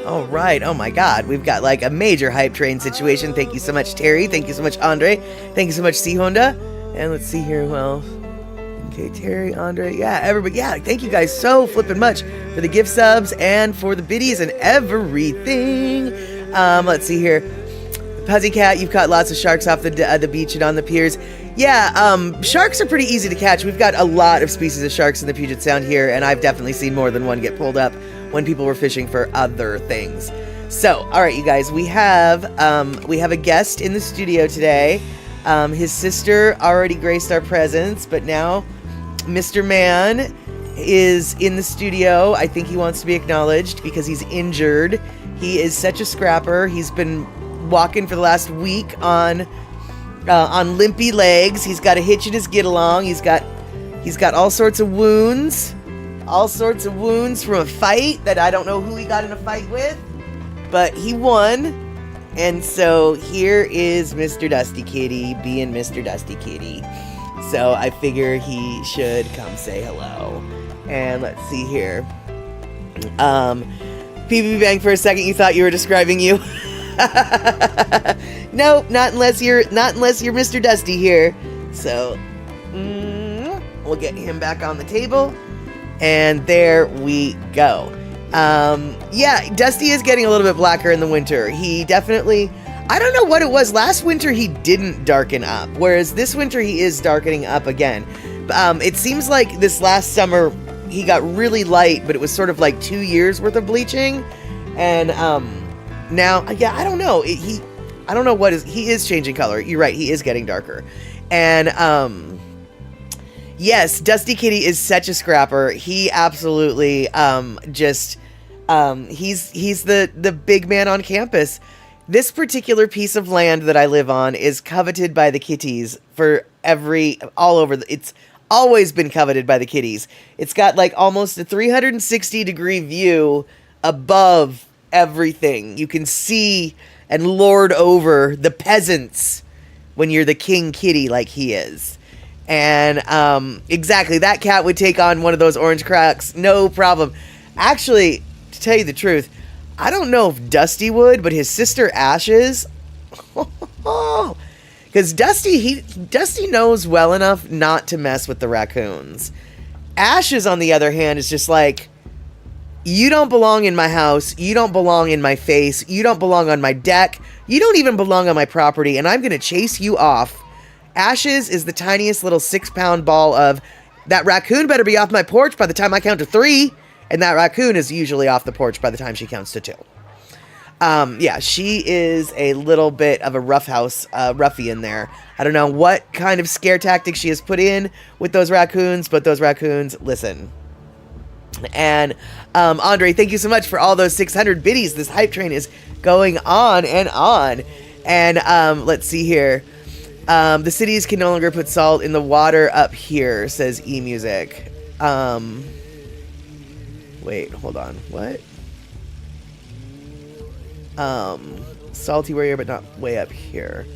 All right. Oh my God. We've got like a major hype train situation. Thank you so much, Terry. Thank you so much, Andre. Thank you so much, C Honda. And let's see here. Well, okay, Terry, Andre. Yeah, everybody. Yeah, thank you guys so flippin' much for the gift subs and for the biddies and everything. Let's see here. Pussycat, you've caught lots of sharks off the beach and on the piers. Yeah, sharks are pretty easy to catch. We've got a lot of species of sharks in the Puget Sound here, and I've definitely seen more than one get pulled up when people were fishing for other things. So, all right, you guys, we have a guest in the studio today. His sister already graced our presence, but now Mr. Man is in the studio. I think he wants to be acknowledged because he's injured. He is such a scrapper. He's been walking for the last week on limpy legs. He's got a hitch in his get along. He's got all sorts of wounds. All sorts of wounds from a fight that I don't know who he got in a fight with, but he won. And so here is Mr. Dusty Kitty being Mr. Dusty Kitty. So I figure he should come say hello. And let's see here. PB Bang, for a second you thought you were describing you. Nope, not unless you're Mr. Dusty here. So we'll get him back on the table. And there we go. Yeah, Dusty is getting a little bit blacker in the winter. He definitely, I don't know what it was. Last winter he didn't darken up, whereas this winter he is darkening up again. It seems like this last summer he got really light, but it was sort of like 2 years worth of bleaching. And now, yeah, I don't know. I don't know what he is changing color. You're right, he is getting darker. And yes, Dusty Kitty is such a scrapper. He absolutely he's the big man on campus. This particular piece of land that I live on is coveted by the kitties it's always been coveted by the kitties. It's got like almost a 360-degree view above everything. You can see and lord over the peasants when you're the king kitty like he is. And exactly, that cat would take on one of those orange cracks, no problem. Actually, to tell you the truth, I don't know if Dusty would, but his sister Ashes, because Dusty knows well enough not to mess with the raccoons. Ashes, on the other hand, is just like, you don't belong in my house, you don't belong in my face, you don't belong on my deck, you don't even belong on my property, and I'm going to chase you off. Ashes is the tiniest little 6-pound ball of, that raccoon better be off my porch by the time I count to 3, and that raccoon is usually off the porch by the time she counts to 2. Yeah, she is a little bit of a roughie in there. I don't know what kind of scare tactic she has put in with those raccoons, but those raccoons listen. And Andre, thank you so much for all those 600 biddies. This hype train is going on and on. And let's see here. The cities can no longer put salt in the water up here, says eMusic. Wait, hold on. What? Salty where you're, but not way up here.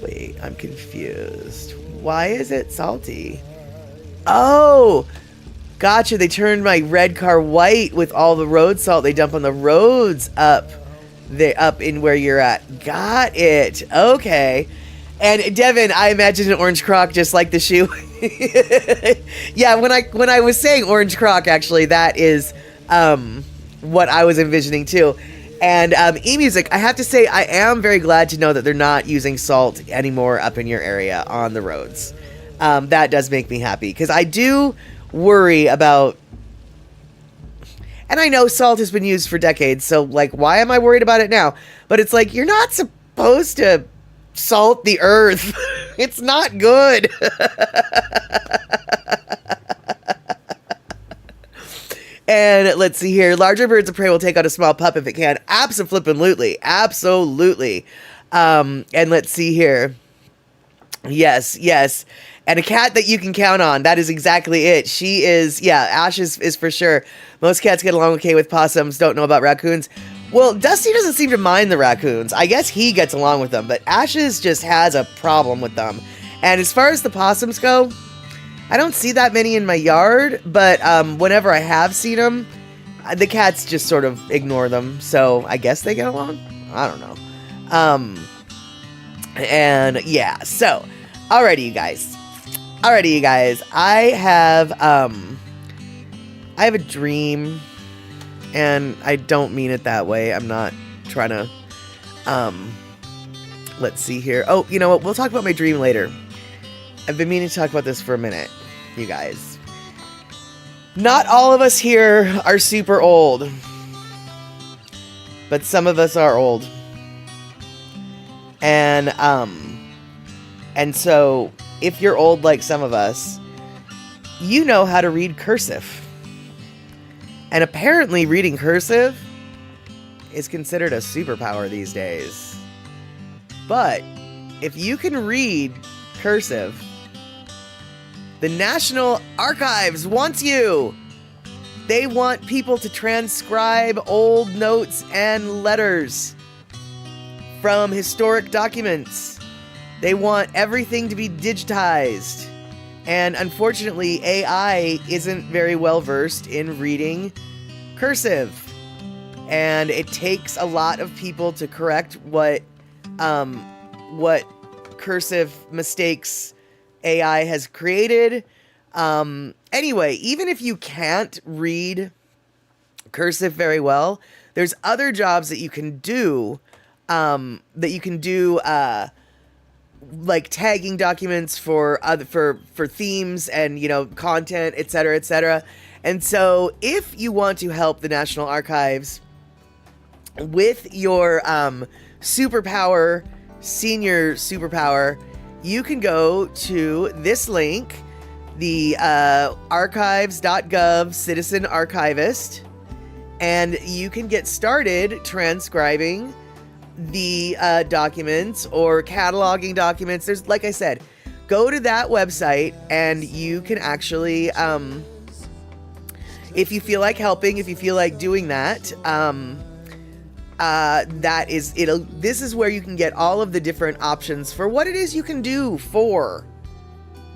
Wait, I'm confused. Why is it salty? Oh, gotcha. They turned my red car white with all the road salt they dump on the roads up in where you're at. Got it. Okay. And Devin, I imagine an orange croc just like the shoe. Yeah, when I was saying orange croc, actually, that is what I was envisioning too. And eMusic, I have to say, I am very glad to know that they're not using salt anymore up in your area on the roads. That does make me happy, because I do worry about, and I know salt has been used for decades, so like, why am I worried about it now? But it's like, you're not supposed to salt the earth. It's not good. And let's see here. Larger birds of prey will take out a small pup if it can. Absolutely. Absolutely. And let's see here. Yes. And a cat that you can count on. That is exactly it. She is, yeah, Ash is for sure. Most cats get along okay with possums. Don't know about raccoons. Well, Dusty doesn't seem to mind the raccoons. I guess he gets along with them, but Ashes just has a problem with them. And as far as the possums go, I don't see that many in my yard, but whenever I have seen them, the cats just sort of ignore them. So I guess they get along. I don't know. And yeah, so alrighty, you guys. I have a dream, and I don't mean it that way. I'm not trying to, let's see here. Oh, you know what? We'll talk about my dream later. I've been meaning to talk about this for a minute, you guys. Not all of us here are super old, but some of us are old. And so if you're old like some of us, you know how to read cursive. And apparently reading cursive is considered a superpower these days. But if you can read cursive, the National Archives wants you. They want people to transcribe old notes and letters from historic documents. They want everything to be digitized. And unfortunately, AI isn't very well versed in reading cursive. And it takes a lot of people to correct what cursive mistakes AI has created. Anyway, even if you can't read cursive very well, there's other jobs that you can do, like tagging documents for themes and, content, etc., etc. And so if you want to help the National Archives with your superpower, senior superpower, you can go to this link, the archives.gov citizen archivist, and you can get started transcribing the documents or cataloging documents. There's, like I said, go to that website and you can actually, if you feel like helping, if you feel like doing that, this is where you can get all of the different options for what it is you can do for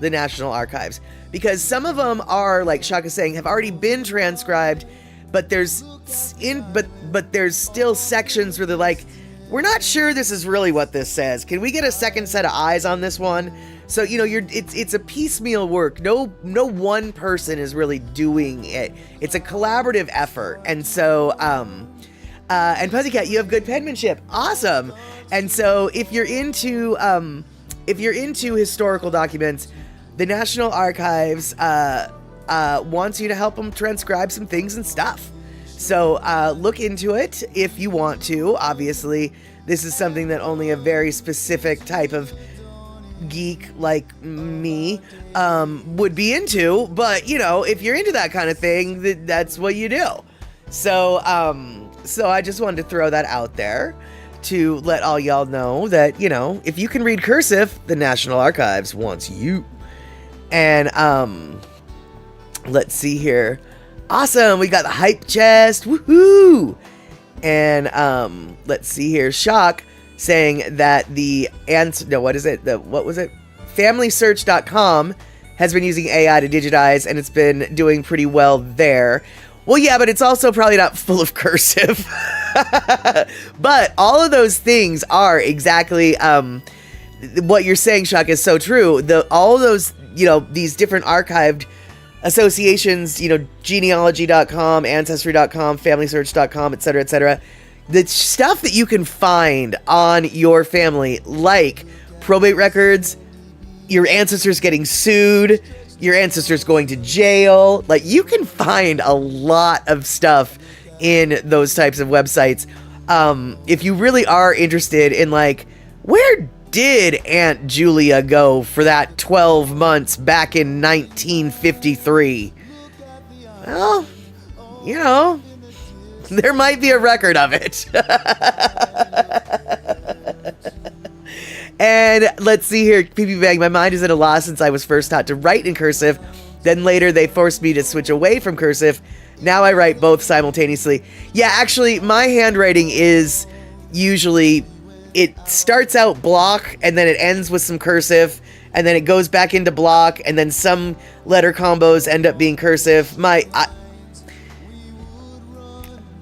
the National Archives. Because some of them are, like Shaka's saying, have already been transcribed, but there's still sections where they're like, we're not sure this is really what this says. Can we get a second set of eyes on this one? So, it's a piecemeal work. No one person is really doing it. It's a collaborative effort. And so, and Pussycat, you have good penmanship. Awesome. And so if you're into historical documents, the National Archives wants you to help them transcribe some things and stuff. So look into it if you want to. Obviously, this is something that only a very specific type of geek like me would be into. But, if you're into that kind of thing, that's what you do. So I just wanted to throw that out there to let all y'all know that, if you can read cursive, the National Archives wants you. And let's see here. Awesome, we got the hype chest. Woohoo! And let's see here. Shock saying that FamilySearch.com has been using AI to digitize, and it's been doing pretty well there. Well, yeah, but it's also probably not full of cursive. But all of those things are exactly what you're saying, Shock, is so true. All of those, these different archived associations, genealogy.com, ancestry.com, familysearch.com, etc., etc. The stuff that you can find on your family, like probate records, your ancestors getting sued, your ancestors going to jail, like you can find a lot of stuff in those types of websites. If you really are interested in, like, where did Aunt Julia go for that 12 months back in 1953? Well, there might be a record of it. And let's see here, PP Bang, my mind is at a loss since I was first taught to write in cursive. Then later they forced me to switch away from cursive. Now I write both simultaneously. Yeah, actually, my handwriting is usually, it starts out block and then it ends with some cursive. and then it goes back into block, and then some letter combos end up being cursive.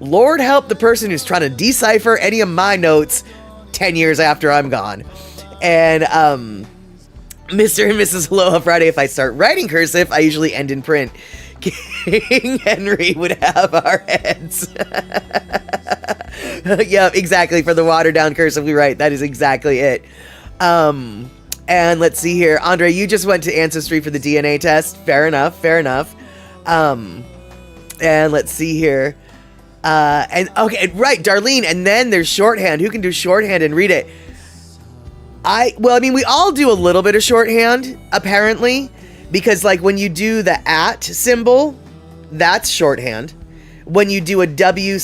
Lord help the person who's trying to decipher any of my notes 10 years after I'm gone. And Mr. and Mrs. Aloha Friday, if I start writing cursive, I usually end in print. King Henry would have our heads. Yeah, exactly. For the watered down cursive we write. That is exactly it. And let's see here. Andre, you just went to Ancestry for the DNA test. Fair enough. Fair enough. And let's see here. And okay, right, Darlene. And then there's shorthand. Who can do shorthand and read it? We all do a little bit of shorthand, apparently. Because, like, when you do the @ symbol, that's shorthand. When you do a W/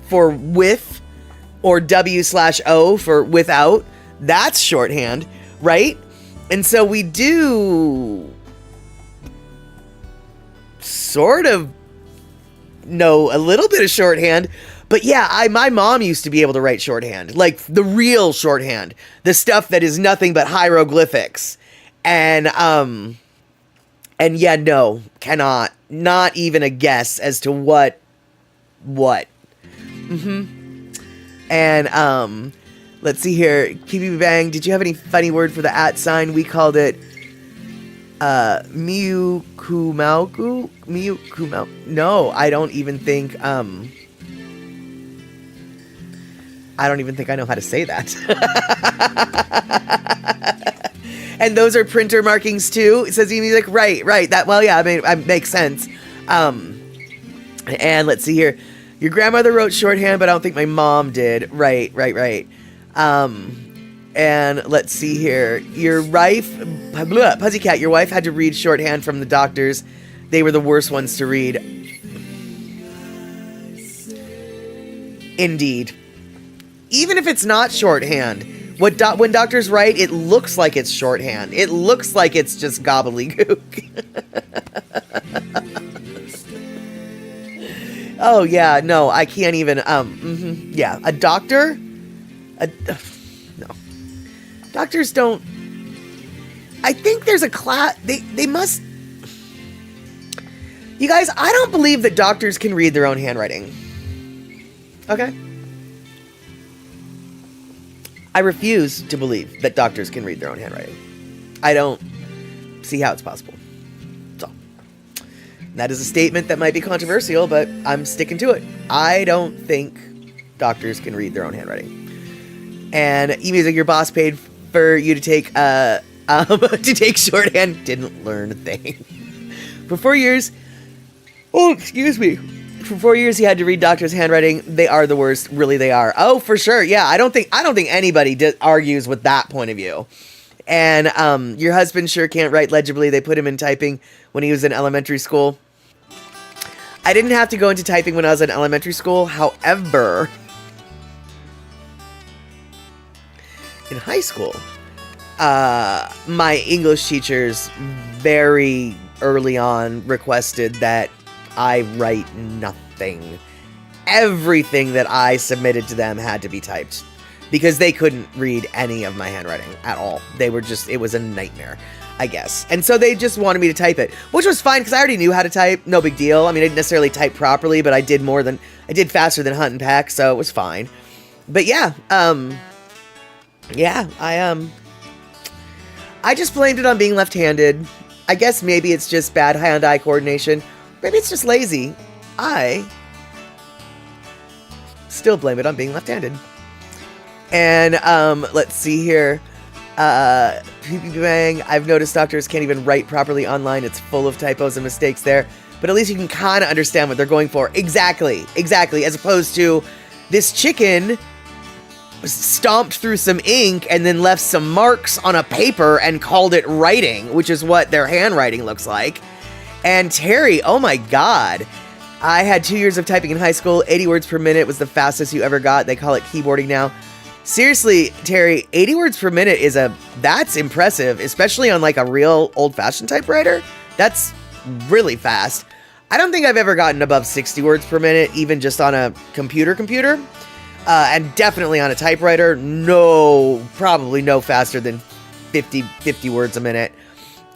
for with, or W/O for without, that's shorthand, right? And so we do sort of know a little bit of shorthand. But yeah, my mom used to be able to write shorthand. Like, the real shorthand. The stuff that is nothing but hieroglyphics. And yeah, no, cannot. Not even a guess as to what. And, let's see here. PB Bang, did you have any funny word for the @ sign? We called it, Miyukumauku? Miyukumau? No, I don't even think I know how to say that. And those are printer markings too. It says music. Right. That, well, yeah, I mean, it makes sense. And let's see here. Your grandmother wrote shorthand, but I don't think my mom did. Right. And let's see here. Your wife, Pussycat, your wife had to read shorthand from the doctors. They were the worst ones to read. Indeed. Even if it's not shorthand, when doctors write, it looks like it's shorthand. It looks like it's just gobbledygook. Oh yeah, no, I can't even. Yeah, a doctor. No, doctors don't. I think there's a class. They must. You guys, I don't believe that doctors can read their own handwriting. Okay. I refuse to believe that doctors can read their own handwriting. I don't see how it's possible. So, that is a statement that might be controversial, but I'm sticking to it. I don't think doctors can read their own handwriting. And eMusic, your boss paid for you to take to take shorthand. Didn't learn a thing. For 4 years. Oh, excuse me. For 4 years, he had to read doctors' handwriting. They are the worst. Really, they are. Oh, for sure. Yeah, I don't think anybody argues with that point of view. And your husband sure can't write legibly. They put him in typing when he was in elementary school. I didn't have to go into typing when I was in elementary school. However, in high school, my English teachers very early on requested that I write nothing. Everything that I submitted to them had to be typed because they couldn't read any of my handwriting at all. It was a nightmare, I guess. And so they just wanted me to type it, which was fine because I already knew how to type. No big deal. I mean, I didn't necessarily type properly, but I did faster than Hunt and Peck, so it was fine. But yeah, I just blamed it on being left-handed. I guess maybe it's just bad hand-eye coordination. Maybe it's just lazy. I still blame it on being left-handed. And let's see here. Bang. I've noticed doctors can't even write properly online. It's full of typos and mistakes there. But at least you can kind of understand what they're going for. Exactly. As opposed to this chicken stomped through some ink and then left some marks on a paper and called it writing, which is what their handwriting looks like. And Terry, oh my God. I had 2 years of typing in high school. 80 words per minute was the fastest you ever got. They call it keyboarding now. Seriously, Terry, 80 words per minute that's impressive, especially on like a real old-fashioned typewriter. That's really fast. I don't think I've ever gotten above 60 words per minute, even just on a computer. And definitely on a typewriter. No, probably no faster than 50 words a minute.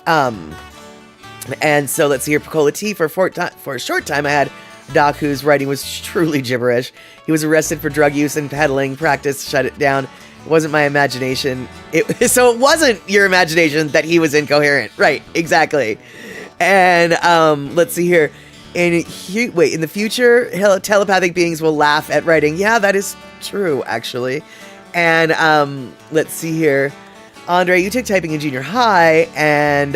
And so let's see here, Pecola T, for a short time I had a doc whose writing was truly gibberish. He was arrested for drug use and peddling, practice shut it down. It wasn't my imagination. So it wasn't your imagination that he was incoherent. Right, exactly. And let's see here. In the future, telepathic beings will laugh at writing. Yeah, that is true, actually. And let's see here. Andre, you took typing in junior high and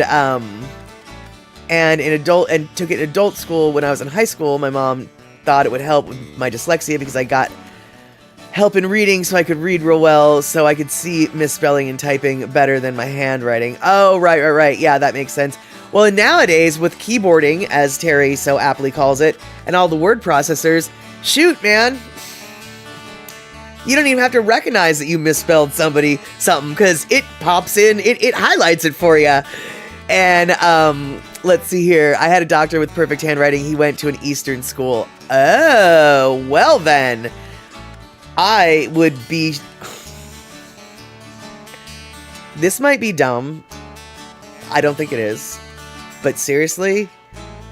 took it in adult school when I was in high school. My mom thought it would help with my dyslexia because I got help in reading so I could read real well, so I could see misspelling and typing better than my handwriting. Oh, right. Yeah, that makes sense. Well, and nowadays, with keyboarding, as Terry so aptly calls it, and all the word processors, shoot, man. You don't even have to recognize that you misspelled something, because it pops in, it highlights it for you. And let's see here. I had a doctor with perfect handwriting. He went to an Eastern school. Oh, well then. I would be... This might be dumb. I don't think it is. But seriously,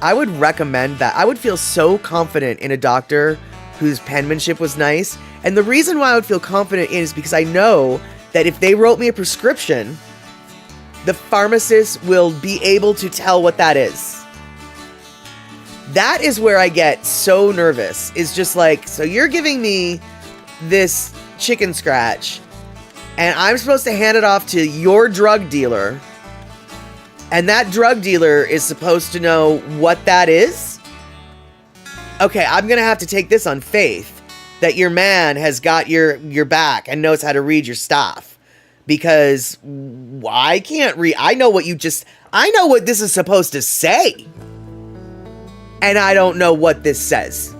I would recommend that. I would feel so confident in a doctor whose penmanship was nice. And the reason why I would feel confident is because I know that if they wrote me a prescription, the pharmacist will be able to tell what that is. That is where I get so nervous. Is just like, so you're giving me this chicken scratch and I'm supposed to hand it off to your drug dealer, and that drug dealer is supposed to know what that is? Okay, I'm gonna have to take this on faith that your man has got your back and knows how to read your stuff, because I can't read. I know what this is supposed to say, and I don't know what this says.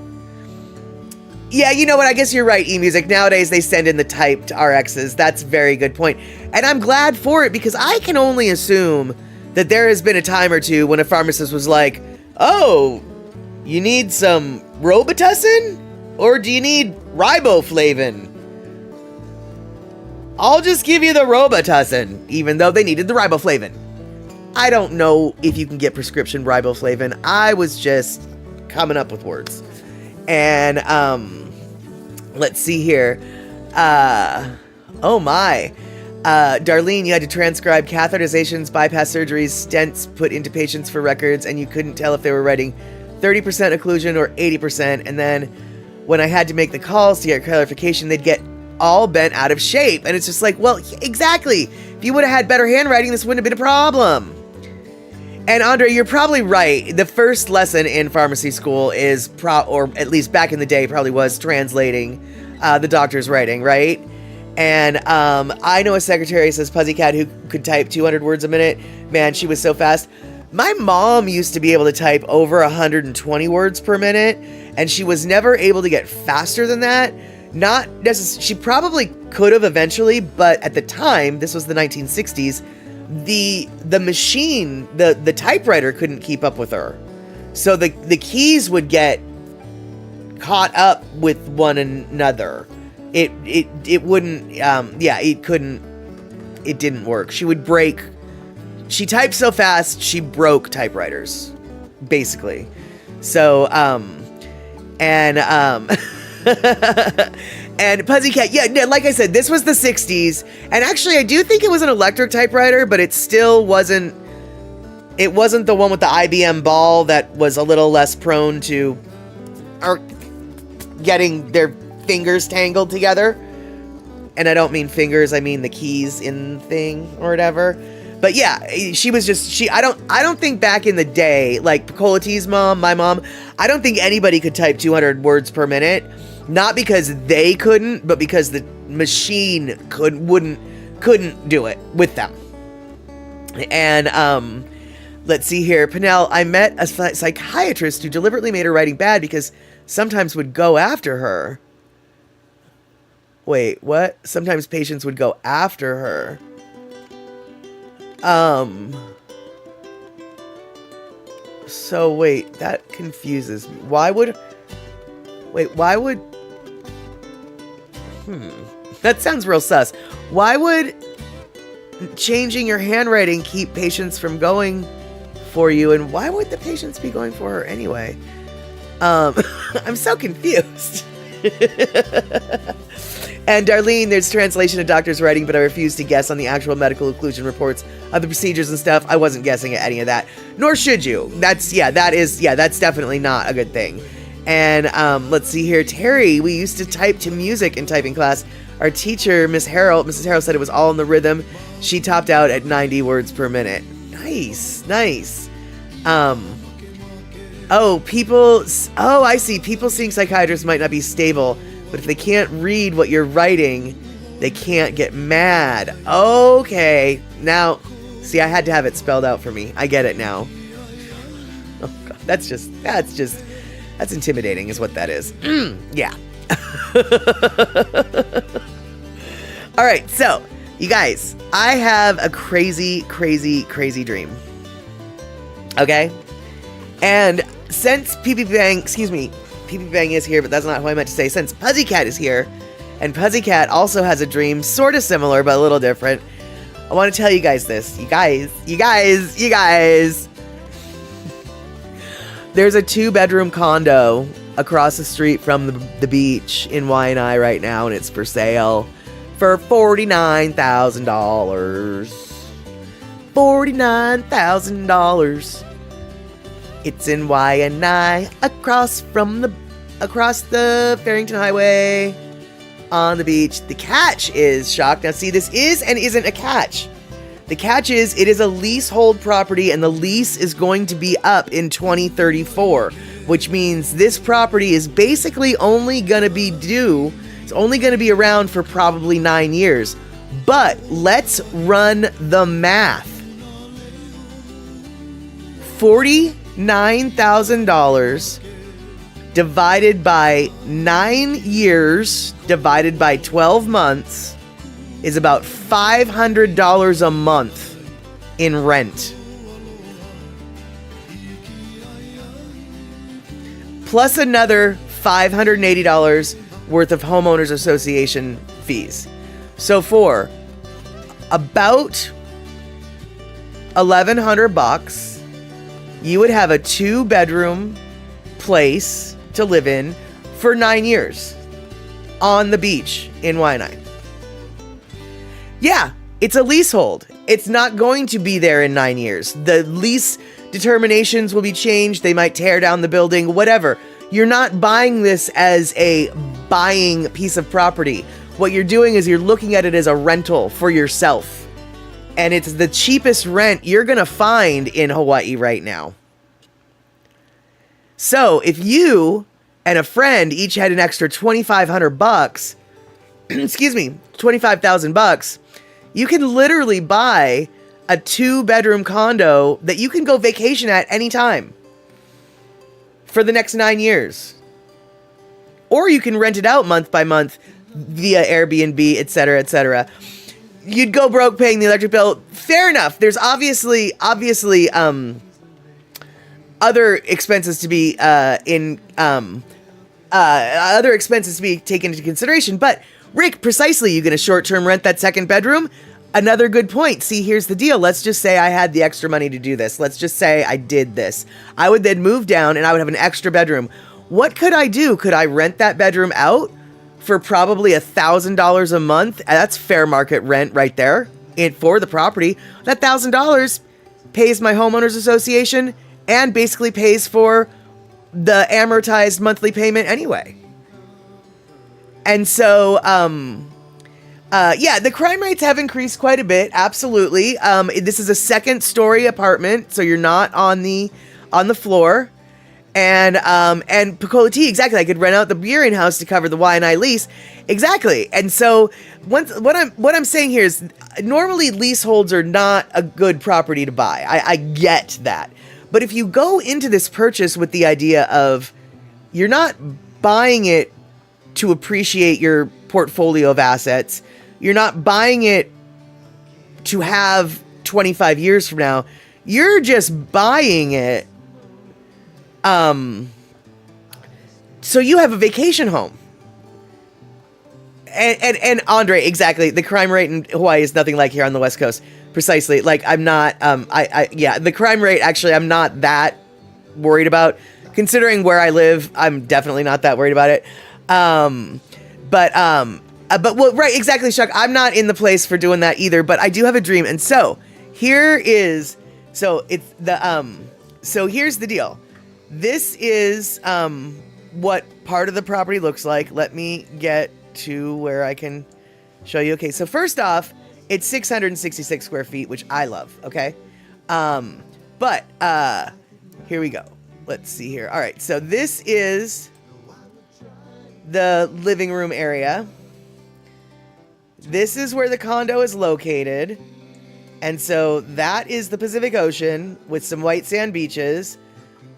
Yeah, you know what? I guess you're right, eMusic. Nowadays, they send in the typed RXs. That's a very good point. And I'm glad for it, because I can only assume that there has been a time or two when a pharmacist was like, oh, you need some Robitussin? Or do you need riboflavin? I'll just give you the Robitussin, even though they needed the riboflavin. I don't know if you can get prescription riboflavin. I was just coming up with words. And, let's see here. Oh my. Darlene, you had to transcribe catheterizations, bypass surgeries, stents put into patients for records, and you couldn't tell if they were writing 30% occlusion or 80%. And then when I had to make the calls to get clarification, they'd get all bent out of shape. And it's just like, well, exactly. If you would have had better handwriting, this wouldn't have been a problem. And Andre, you're probably right. The first lesson in pharmacy school is, or at least back in the day, probably was translating the doctor's writing, right? And I know a secretary, says Pussycat, who could type 200 words a minute. Man, she was so fast. My mom used to be able to type over 120 words per minute, and she was never able to get faster than that. Not necessarily, she probably could have eventually, but at the time, this was the 1960s, the machine, the typewriter couldn't keep up with her. So the keys would get caught up with one another. It wouldn't, it didn't work. She typed so fast, she broke typewriters, basically. So, and Pussycat, yeah, like I said, this was the 60s, and actually I do think it was an electric typewriter, but it still wasn't, it wasn't the one with the IBM ball that was a little less prone to getting their fingers tangled together. And I don't mean fingers, I mean the keys in thing or whatever. But yeah, she was just, I don't think back in the day, like Pecola T's mom, my mom, I don't think anybody could type 200 words per minute. Not because they couldn't, but because the machine couldn't do it with them. And let's see here. Pinnell, I met a psychiatrist who deliberately made her writing bad because sometimes would go after her. Wait, what? Sometimes patients would go after her. So wait, that confuses me. Why would... That sounds real sus. Why would changing your handwriting keep patients from going for you? And why would the patients be going for her anyway? I'm so confused. And Darlene, there's translation of doctor's writing, but I refuse to guess on the actual medical occlusion reports of the procedures and stuff. I wasn't guessing at any of that, nor should you. That's definitely not a good thing. And let's see here. Terry, we used to type to music in typing class. Our teacher, Mrs. Harrell said it was all in the rhythm. She topped out at 90 words per minute. Nice. I see. People seeing psychiatrists might not be stable, but if they can't read what you're writing, they can't get mad. Okay. Now, see, I had to have it spelled out for me. I get it now. Oh, God. That's intimidating is what that is. Yeah. All right. So, you guys, I have a crazy, crazy, crazy dream. Okay? And since PP Bang is here, but that's not who I meant to say. Since Puzzycat is here, and Puzzycat also has a dream, sort of similar, but a little different, I want to tell you guys this. You guys. There's a 2-bedroom condo across the street from the beach in Waianae right now, and it's for sale for $49,000. $49,000. It's in Waianae, across the Farrington Highway, on the beach. The catch is, shocked. Now see, this is and isn't a catch. The catch is, it is a leasehold property, and the lease is going to be up in 2034, which means this property is basically only going to be it's only going to be around for probably 9 years. But let's run the math. $49,000 divided by 9 years divided by 12 months is about $500 a month in rent. Plus another $580 worth of homeowners association fees. So for about $1,100, you would have a 2-bedroom place to live in for 9 years on the beach in Waianae. Yeah, it's a leasehold. It's not going to be there in 9 years. The lease determinations will be changed. They might tear down the building, whatever. You're not buying this as a buying piece of property. What you're doing is you're looking at it as a rental for yourself. And it's the cheapest rent you're going to find in Hawaii right now. So if you and a friend each had an extra $2,500, $25,000, you can literally buy a 2-bedroom condo that you can go vacation at anytime for the next 9 years. Or you can rent it out month by month via Airbnb, etc., etc. You'd go broke paying the electric bill. Fair enough. There's obviously other expenses to be other expenses to be taken into consideration. But Rick, precisely, you going to short-term rent that 2nd bedroom? Another good point. See, here's the deal. Let's just say I had the extra money to do this. Let's just say I did this. I would then move down and I would have an extra bedroom. What could I do? Could I rent that bedroom out for probably $1,000 a month? That's fair market rent right there for the property. That $1,000 pays my homeowners association and basically pays for the amortized monthly payment anyway. And so, the crime rates have increased quite a bit. Absolutely. This is a 2nd-story apartment, so you're not on the floor. And Pecola Tea, exactly. I could rent out the Burien house to cover the Waianae lease. Exactly. And so what I'm saying here is normally leaseholds are not a good property to buy. I get that. But if you go into this purchase with the idea of you're not buying it to appreciate your portfolio of assets, you're not buying it to have 25 years from now, you're just buying it so you have a vacation home. And Andre, exactly. The crime rate in Hawaii is nothing like here on the West Coast. Precisely. Like, I'm not, yeah, the crime rate, actually, I'm not that worried about. Considering where I live, I'm definitely not that worried about it. But well, right, exactly, Chuck. I'm not in the place for doing that either, but I do have a dream. And so, here's the deal. This is, what part of the property looks like. Let me get to where I can show you. Okay, so first off, it's 666 square feet, which I love, okay? But here we go. Let's see here. All right, so this is the living room area. This is where the condo is located. And so that is the Pacific Ocean with some white sand beaches.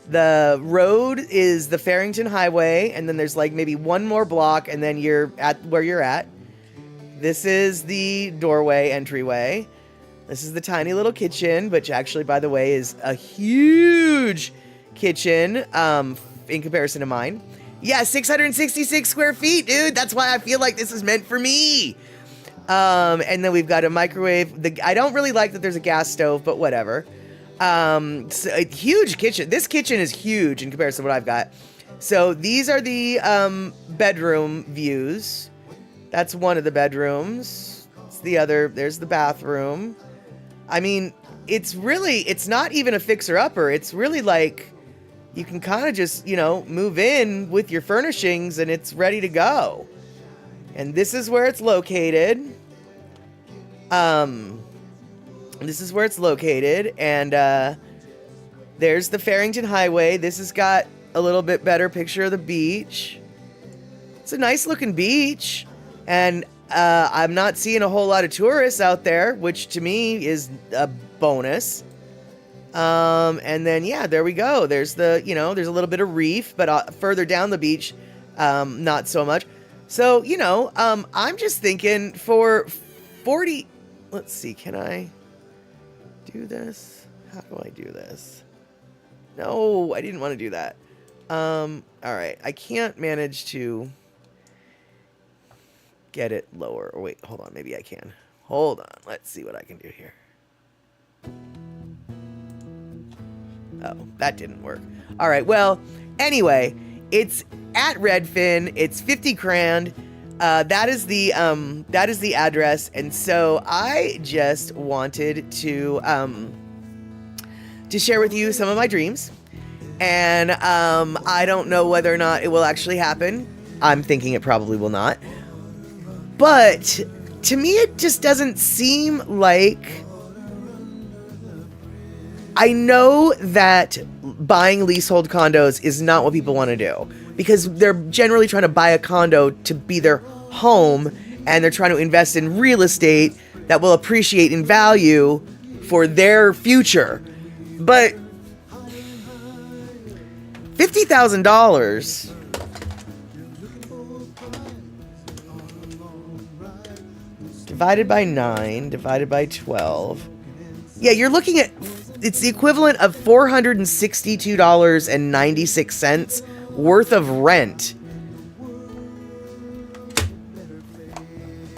The road is the Farrington Highway, and then there's like maybe one more block, and then you're at where you're at. This is the doorway entryway. This is the tiny little kitchen, which actually, by the way, is a huge kitchen in comparison to mine. Yeah, 666 square feet, dude. That's why I feel like this is meant for me. And then we've got a microwave. I don't really like that there's a gas stove, but whatever. So a huge kitchen. This kitchen is huge in comparison to what I've got. So these are the bedroom views. That's one of the bedrooms. It's the other. There's the bathroom. I mean, it's not even a fixer-upper. It's really like you can kind of just, move in with your furnishings and it's ready to go. And this is where it's located. This is where it's located, and there's the Farrington Highway. This has got a little bit better picture of the beach. It's a nice looking beach, and I'm not seeing a whole lot of tourists out there, which to me is a bonus. And then, yeah, there we go. There's there's a little bit of reef, but further down the beach, not so much. So, I'm just thinking for 40, let's see, can I do this? How do I do this? No, I didn't want to do that. All right, I can't manage to get it lower. Or wait, hold on, maybe I can. Hold on, let's see what I can do here. Oh, that didn't work. All right, well, anyway, it's at Redfin. It's 50 grand. That is the address. And so I just wanted to share with you some of my dreams. And I don't know whether or not it will actually happen. I'm thinking it probably will not. But to me, it just doesn't seem like... I know that buying leasehold condos is not what people want to do, because they're generally trying to buy a condo to be their home, and they're trying to invest in real estate that will appreciate in value for their future. But $50,000 divided by 9 divided by 12. Yeah, you're looking at, it's the equivalent of $462.96 worth of rent.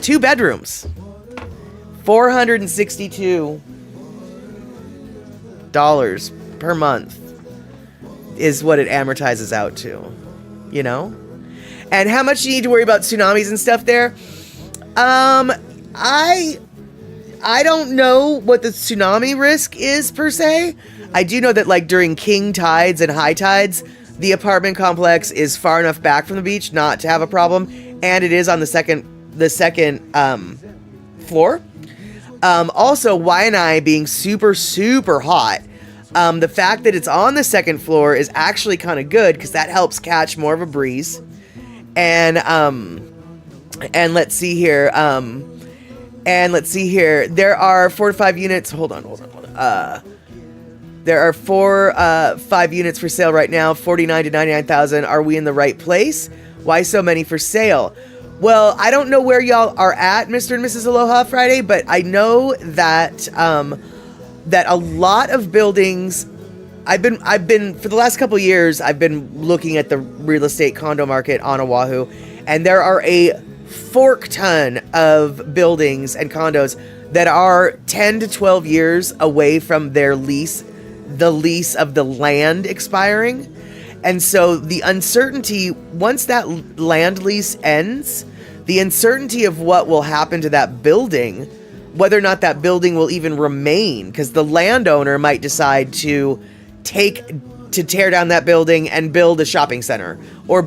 2 bedrooms. $462 per month is what it amortizes out to, And how much do you need to worry about tsunamis and stuff there? I don't know what the tsunami risk is per se. I do know that like during king tides and high tides, the apartment complex is far enough back from the beach not to have a problem, and it is on the second floor. Also, Waianae being super, super hot, the fact that it's on the second floor is actually kind of good because that helps catch more of a breeze. And let's see here. There are 4 to 5 units. Hold on. There are 5 units for sale right now, 49 to 99,000. Are we in the right place? Why so many for sale? Well, I don't know where y'all are at, Mr. and Mrs. Aloha Friday, but I know that that a lot of buildings. I've been for the last couple years. I've been looking at the real estate condo market on Oahu, and there are a fork ton of buildings and condos that are 10 to 12 years away from their lease, the lease of the land expiring. And so the uncertainty, once that land lease ends, the uncertainty of what will happen to that building, whether or not that building will even remain, because the landowner might decide to tear down that building and build a shopping center, or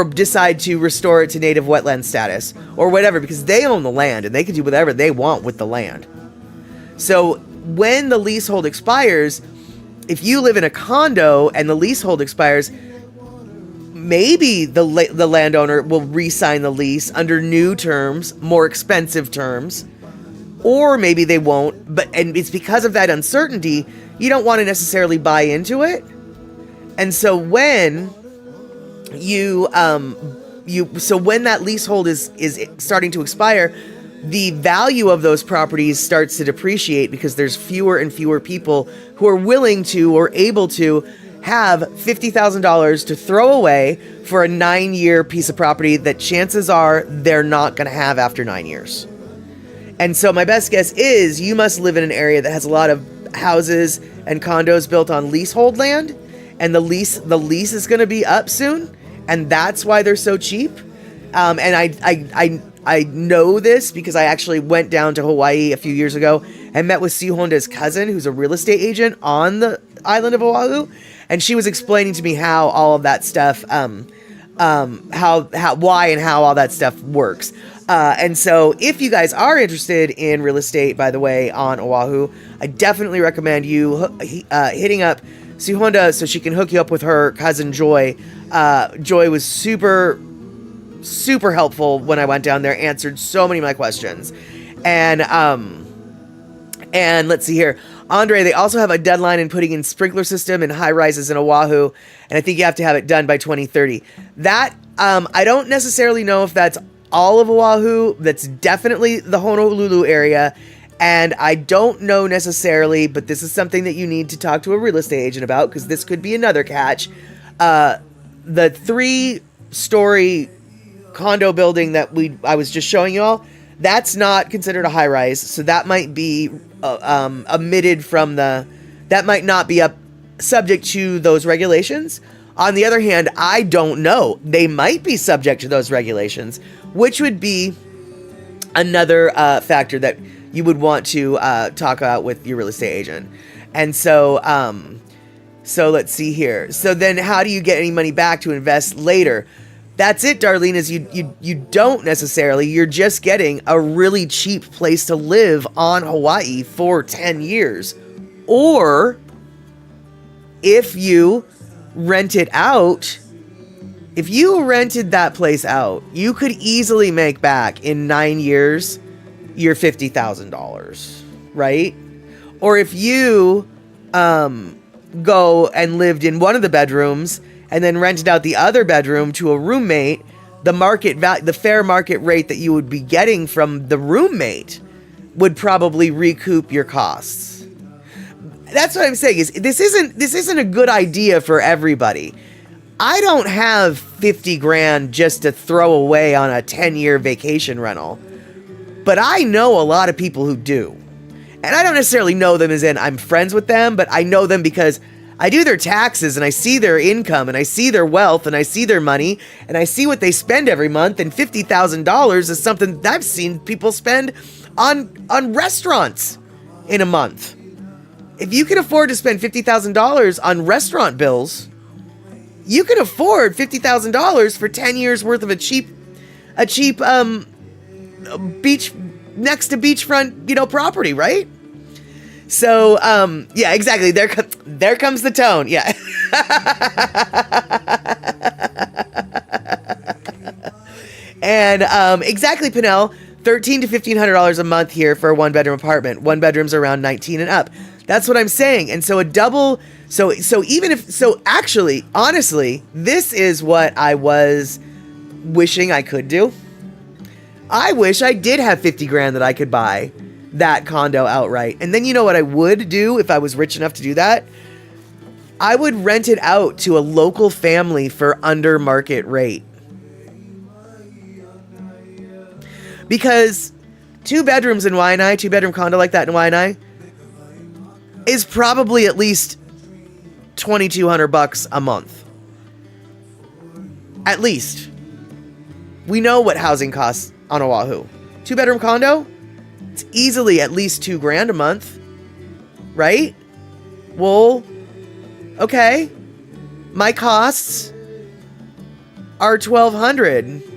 decide to restore it to native wetland status or whatever, because they own the land and they can do whatever they want with the land. So when the leasehold expires, if you live in a condo and the leasehold expires, maybe the landowner will re-sign the lease under new terms, more expensive terms, or maybe they won't. And it's because of that uncertainty, you don't want to necessarily buy into it. And so when when that leasehold is starting to expire, the value of those properties starts to depreciate because there's fewer and fewer people who are willing to or able to have $50,000 to throw away for a 9-year piece of property that chances are they're not going to have after 9 years. And so my best guess is you must live in an area that has a lot of houses and condos built on leasehold land, and the lease is going to be up soon, and that's why they're so cheap. And I know this because I actually went down to Hawaii a few years ago and met with Sue Honda's cousin, who's a real estate agent on the island of Oahu, and she was explaining to me how all of that stuff, why and how all that stuff works. And so if you guys are interested in real estate, by the way, on Oahu, I definitely recommend you hitting up Sue Honda so she can hook you up with her cousin Joy. Joy was super helpful when I went down there, answered so many of my questions. And let's see here. Andre, they also have a deadline in putting in sprinkler system in high rises in Oahu, and I think you have to have it done by 2030. That, I don't necessarily know if that's all of Oahu. That's definitely the Honolulu area, and I don't know necessarily, but this is something that you need to talk to a real estate agent about, because this could be another catch. The 3-story condo building that I was just showing you all, that's not considered a high rise, so that might be omitted from that might not be subject to those regulations. On the other hand, I don't know. They might be subject to those regulations, which would be another factor that you would want to talk about with your real estate agent. And so let's see here. So then how do you get any money back to invest later? That's it, Darlene, is you don't necessarily. You're just getting a really cheap place to live on Hawaii for 10 years. Or if you rent it out, if you rented that place out, you could easily make back in 9 years your $50,000, right? Or if you go and lived in one of the bedrooms and then rented out the other bedroom to a roommate, the fair market rate that you would be getting from the roommate would probably recoup your costs. That's what I'm saying, is this isn't a good idea for everybody. I don't have 50 grand just to throw away on a 10-year vacation rental, but I know a lot of people who do. And I don't necessarily know them as in I'm friends with them, but I know them because I do their taxes and I see their income and I see their wealth and I see their money and I see what they spend every month. And $50,000 is something that I've seen people spend on restaurants in a month. If you can afford to spend $50,000 on restaurant bills, you can afford $50,000 for 10 years worth of a cheap beach next to beachfront, property, right? So, yeah, exactly. There comes the tone. Yeah. And, exactly, Pinnell, $1,300 to $1,500 a month here for a 1-bedroom apartment. 1 bedroom's around 19 and up. That's what I'm saying. And so actually, honestly, this is what I was wishing I could do. I wish I did have 50 grand that I could buy that condo outright. And then you know what I would do if I was rich enough to do that? I would rent it out to a local family for under market rate. Because 2 bedrooms in Waianae, 2-bedroom condo like that in Waianae, is probably at least $2,200 a month. At least. We know what housing costs on Oahu. 2-bedroom condo, it's easily at least $2,000 a month, right? Well, okay. My costs are $1,200.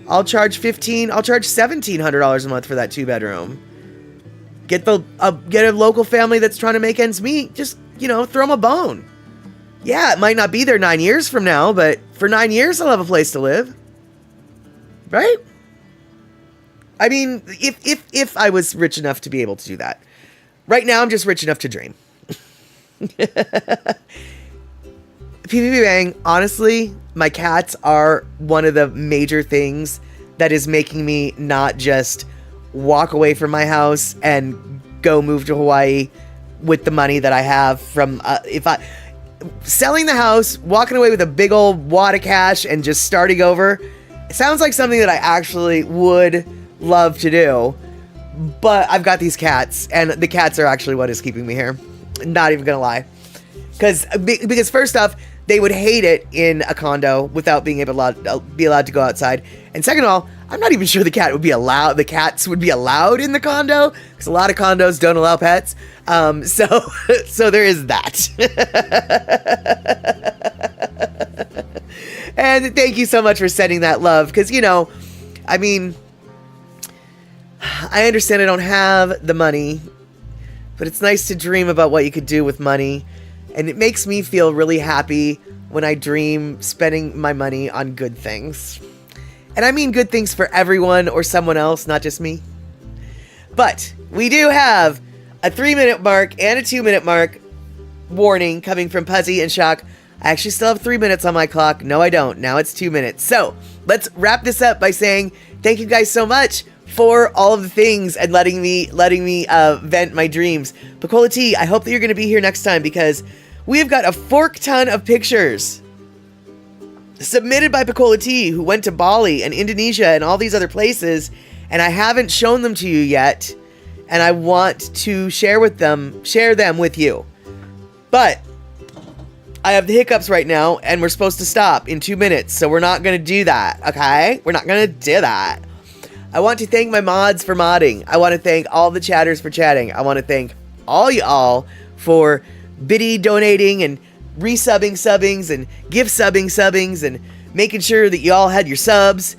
I'll charge $1,700 a month for that 2-bedroom. Get a local family that's trying to make ends meet. Just, throw them a bone. Yeah, it might not be there 9 years from now, but for 9 years, I'll have a place to live. Right? I mean, if I was rich enough to be able to do that. Right now, I'm just rich enough to dream. PPP Bang, honestly, my cats are one of the major things that is making me not just walk away from my house and go move to Hawaii with the money that I have from, selling the house, walking away with a big old wad of cash and just starting over. It sounds like something that I actually would love to do, but I've got these cats, and the cats are actually what is keeping me here. Not even gonna lie. Because first off, they would hate it in a condo without being allowed to go outside. And second of all, I'm not even sure the cats would be allowed in the condo, because a lot of condos don't allow pets. So there is that. And thank you so much for sending that love, because I mean, I understand I don't have the money, but it's nice to dream about what you could do with money. And it makes me feel really happy when I dream spending my money on good things. And I mean good things for everyone or someone else, not just me. But we do have a 3-minute mark and a 2-minute mark warning coming from Puzzy and Shock. I actually still have 3 minutes on my clock. No, I don't. Now it's 2 minutes. So let's wrap this up by saying thank you guys so much for all of the things and letting me vent my dreams. Pacola T, I hope that you're going to be here next time, because we have got a fork ton of pictures submitted by Pacola T, who went to Bali and Indonesia and all these other places, and I haven't shown them to you yet, and I want to share them with you. But I have the hiccups right now, and we're supposed to stop in 2 minutes, so we're not going to do that, okay? We're not going to do that. I want to thank my mods for modding. I want to thank all the chatters for chatting. I want to thank all y'all for biddy donating and resubbing subbings and gift subbings and making sure that y'all had your subs.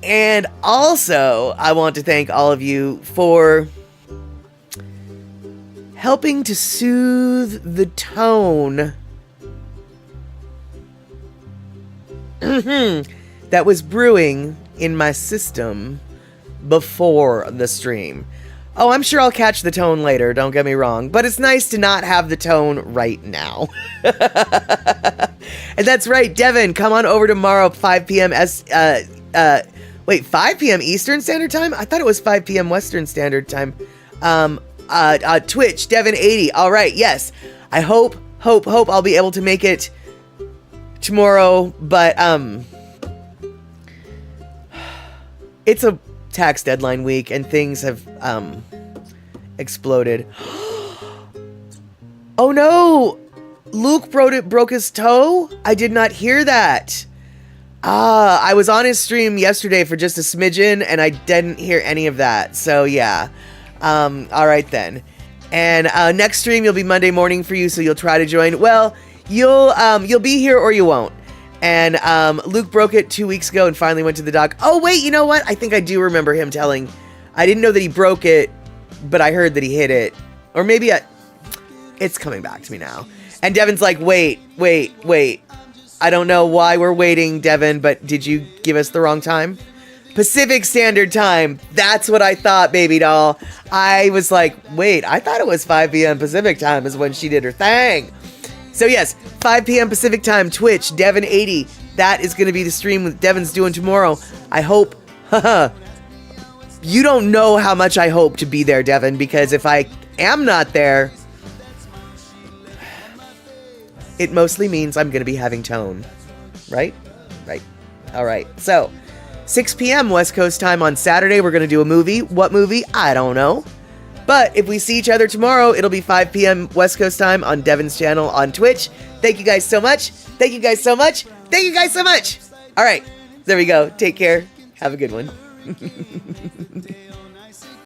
And also, I want to thank all of you for helping to soothe the tone that was brewing in my system before the stream. Oh, I'm sure I'll catch the tone later, don't get me wrong, but it's nice to not have the tone right now. And that's right, Devin, come on over tomorrow, 5 p.m. 5 p.m. Eastern Standard Time? I thought it was 5 p.m. Western Standard Time. Twitch, Devin80. All right, yes. I hope I'll be able to make it tomorrow, but it's a tax deadline week and things have exploded. Oh no! Luke broke his toe? I did not hear that. I was on his stream yesterday for just a smidgen and I didn't hear any of that. So yeah. All right then. And next stream will be Monday morning for you, so you'll try to join. Well, you'll be here or you won't. And Luke broke it 2 weeks ago and finally went to the doc. Oh, wait, you know what? I think I do remember him telling. I didn't know that he broke it, but I heard that he hit it. Or maybe it's coming back to me now. And Devin's like, wait. I don't know why we're waiting, Devin, but did you give us the wrong time? Pacific Standard Time. That's what I thought, baby doll. I was like, wait, I thought it was 5 p.m. Pacific Time is when she did her thing. So yes, 5 p.m. Pacific Time, Twitch, Devin80. That is going to be the stream that Devin's doing tomorrow. I hope, you don't know how much I hope to be there, Devin, because if I am not there, it mostly means I'm going to be having tone. Right? Right. All right. So, 6 p.m. West Coast time on Saturday, we're going to do a movie. What movie? I don't know. But if we see each other tomorrow, it'll be 5 p.m. West Coast time on Devin's channel on Twitch. Thank you guys so much. Thank you guys so much. Thank you guys so much. All right. There we go. Take care. Have a good one.